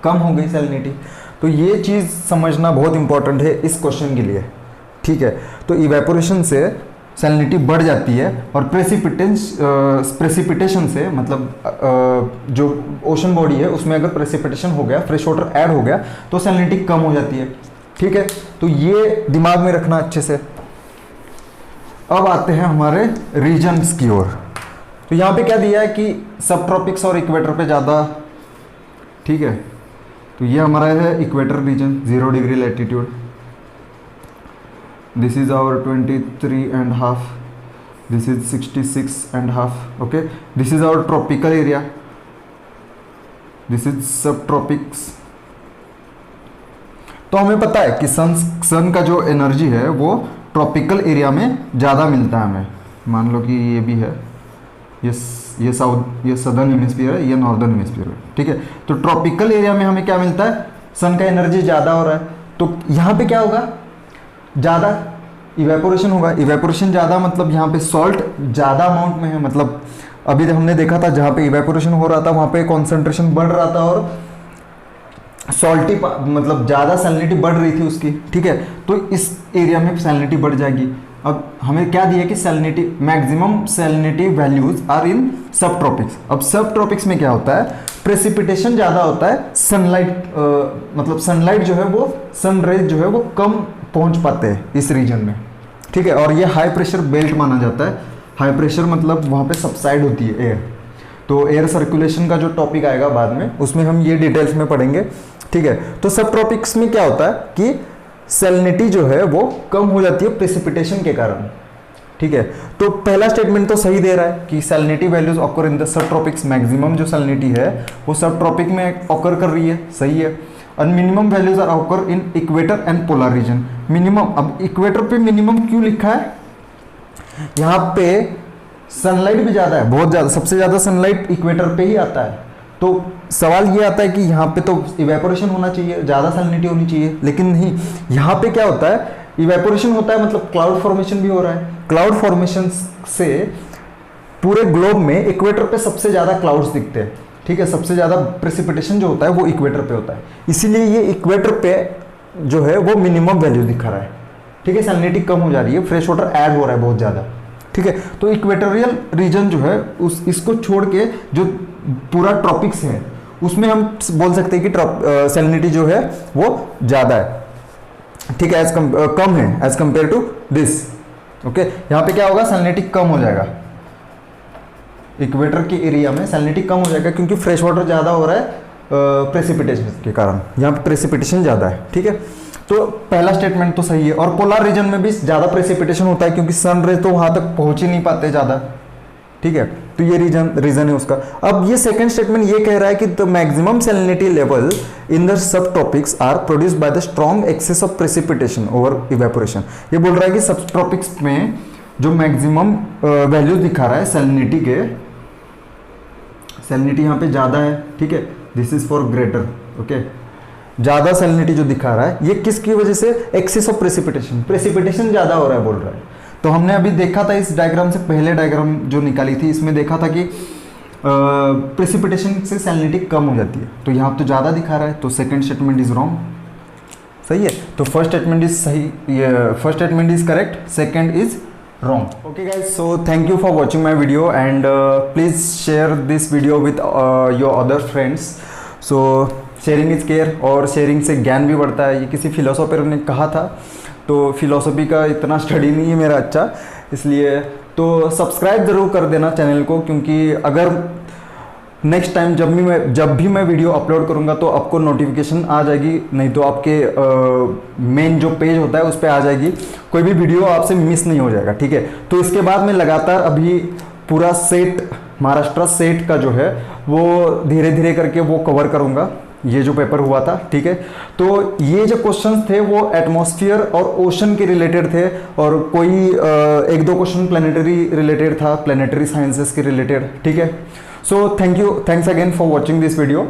कम हो गई सैलिनिटी। तो ये चीज़ समझना बहुत इंपॉर्टेंट है इस क्वेश्चन के लिए। ठीक है, तो इवेपोरेशन से सैलिनिटी बढ़ जाती है और प्रेसिपिटेशन से, मतलब जो ओशन बॉडी है उसमें अगर प्रेसिपिटेशन हो गया, फ्रेश वाटर ऐड हो गया तो सैलिनिटी कम हो जाती है। ठीक है, तो ये दिमाग में रखना अच्छे से। अब आते हैं हमारे रीजन्स की ओर। तो यहाँ पे क्या दिया है कि सब ट्रॉपिक्स और इक्वेटर पे ज़्यादा। ठीक है, तो ये हमारा है equator region, 0 degree latitude. This is our 23.5 this is 66.5. okay, this is our tropical area, this is subtropics. तो हमें पता है कि सन का जो एनर्जी है वो ट्रॉपिकल एरिया में ज़्यादा मिलता है हमें. मान लो कि ये भी है, ये साउथ, ये सदर्न हेमिस्फीयर है, ये नॉर्दर्न हेमिस्फीयर है. ठीक है, तो ट्रॉपिकल एरिया में हमें क्या मिलता है, सन का एनर्जी ज़्यादा हो रहा है. तो यहाँ पे क्या होगा, ज़्यादा इवेपोरेशन होगा. इवेपोरेशन ज़्यादा मतलब यहाँ पे सॉल्ट ज़्यादा अमाउंट में है. मतलब अभी हमने देखा था जहाँ पे इवेपोरेशन हो रहा था वहाँ पे कॉन्सेंट्रेशन बढ़ रहा था और सॉल्टी मतलब ज़्यादा सैलिनिटी बढ़ रही थी उसकी. ठीक है, तो इस एरिया में सैलिनिटी बढ़ जाएगी. अब हमें क्या दिया कि salinity, maximum salinity values are in sub tropics. अब सब ट्रॉपिक्स में क्या होता है, प्रेसिपिटेशन ज़्यादा होता है, सनलाइट मतलब सनलाइट जो है वो, सन रेज जो है वो कम पहुंच पाते हैं इस रीजन में. ठीक है, और ये हाई प्रेशर बेल्ट माना जाता है. हाई प्रेशर मतलब वहाँ पे सबसाइड होती है एयर. तो एयर सर्कुलेशन का जो टॉपिक आएगा बाद में उसमें हम ये डिटेल्स में पढ़ेंगे. ठीक है, तो सब ट्रॉपिक्स में क्या होता है कि सैलिनिटी जो है वो कम हो जाती है प्रेसिपिटेशन के कारण. ठीक है, तो पहला स्टेटमेंट तो सही दे रहा है कि salinity values occur in the सब ट्रॉपिक्स. मैक्सिमम जो सैलिनिटी है वो सब ट्रॉपिक में ऑकर कर रही है, सही है. और minimum values are occur in equator and polar region. Minimum, अब इक्वेटर पे मिनिमम क्यों लिखा है, यहाँ पे सनलाइट भी ज़्यादा है, बहुत ज़्यादा, सबसे ज़्यादा सनलाइट इक्वेटर पे ही आता है. तो सवाल ये आता है कि यहाँ पे तो इवेपोरेशन होना चाहिए, ज़्यादा सैलिनिटी होनी चाहिए, लेकिन नहीं. यहाँ पे क्या होता है, इवेपोरेशन होता है मतलब क्लाउड फॉर्मेशन भी हो रहा है. क्लाउड फॉर्मेशन से पूरे ग्लोब में इक्वेटर पे सबसे ज़्यादा क्लाउड्स दिखते हैं. ठीक है, सबसे ज़्यादा प्रेसिपिटेशन जो होता है वो इक्वेटर पे होता है. इसीलिए ये इक्वेटर पे जो है वो मिनिमम वैल्यू दिखा रहा है. ठीक है, सैलिनिटी कम हो जा रही है, फ्रेश वाटर ऐड हो रहा है बहुत ज़्यादा. ठीक है, तो इक्वेटोरियल रीजन जो है इसको छोड़ के जो पूरा ट्रॉपिक्स है उसमें हम बोल सकते हैं कि सैलिनिटी जो है वो ज़्यादा है. ठीक है, कम है as compare to this. Okay, यहाँ पे क्या होगा, सैलिनिटी कम हो जाएगा. इक्वेटर के एरिया में सैलिनिटी कम हो जाएगा क्योंकि फ्रेश वाटर ज़्यादा हो रहा है प्रेसिपिटेशन के कारण. यहाँ पे प्रेसिपिटेशन ज़्यादा है. ठीक है, तो पहला स्टेटमेंट तो सही है. और पोलर रीजन में भी ज़्यादा प्रेसिपिटेशन होता है क्योंकि सन रेज तो वहाँ तक पहुँच ही नहीं पाते ज़्यादा. ठीक है, तो ये रीजन है उसका. अब ये सेकंड स्टेटमेंट ये कह रहा है कि the maximum salinity level in the सब tropics are produced by the strong excess of precipitation over evaporation. ये बोल रहा है कि सब ट्रॉपिक्स में जो मैक्सिमम वैल्यू दिखा रहा है सैलिनिटी के, सैलिनिटी यहाँ पे ज़्यादा है. ठीक है, this is for greater. Okay, ज़्यादा सैलिनिटी जो दिखा रहा है ये किसकी वजह से, एक्सेस ऑफ प्रेसिपिटेशन, प्रेसिपिटेशन ज़्यादा हो रहा है बोल रहा है. तो हमने अभी देखा था इस डायग्राम से पहले, डायग्राम जो निकाली थी इसमें देखा था कि प्रेसिपिटेशन से सैलिनिटी कम हो जाती है. तो यहाँ तो ज़्यादा दिखा रहा है, तो सेकंड स्टेटमेंट इज रॉन्ग. सही है, तो फर्स्ट स्टेटमेंट इज सही, first statement is correct, second is wrong. Okay guys, so thank you for watching my video and please share this video with your other friends. So sharing is care और sharing से ज्ञान भी बढ़ता है. ये किसी फिलोसोफर ने कहा था, तो फिलोसफी का इतना स्टडी नहीं है मेरा अच्छा, इसलिए तो सब्सक्राइब ज़रूर कर देना चैनल को, क्योंकि अगर नेक्स्ट टाइम जब भी मैं वीडियो अपलोड करूंगा तो आपको नोटिफिकेशन आ जाएगी, नहीं तो आपके मेन जो पेज होता है उस पर आ जाएगी. कोई भी वीडियो आपसे मिस नहीं हो जाएगा. ठीक है, तो इसके बाद मैं लगातार अभी पूरा सेट, महाराष्ट्र सेट का जो है वो धीरे धीरे करके वो कवर करूंगा, ये जो पेपर हुआ था. ठीक है, तो ये जो क्वेश्चंस थे वो एटमॉस्फेयर और ओशन के रिलेटेड थे, और कोई एक दो क्वेश्चन प्लानिटरी रिलेटेड था, प्लानिटरी साइंसेस के रिलेटेड. ठीक है, so thanks again for watching this video.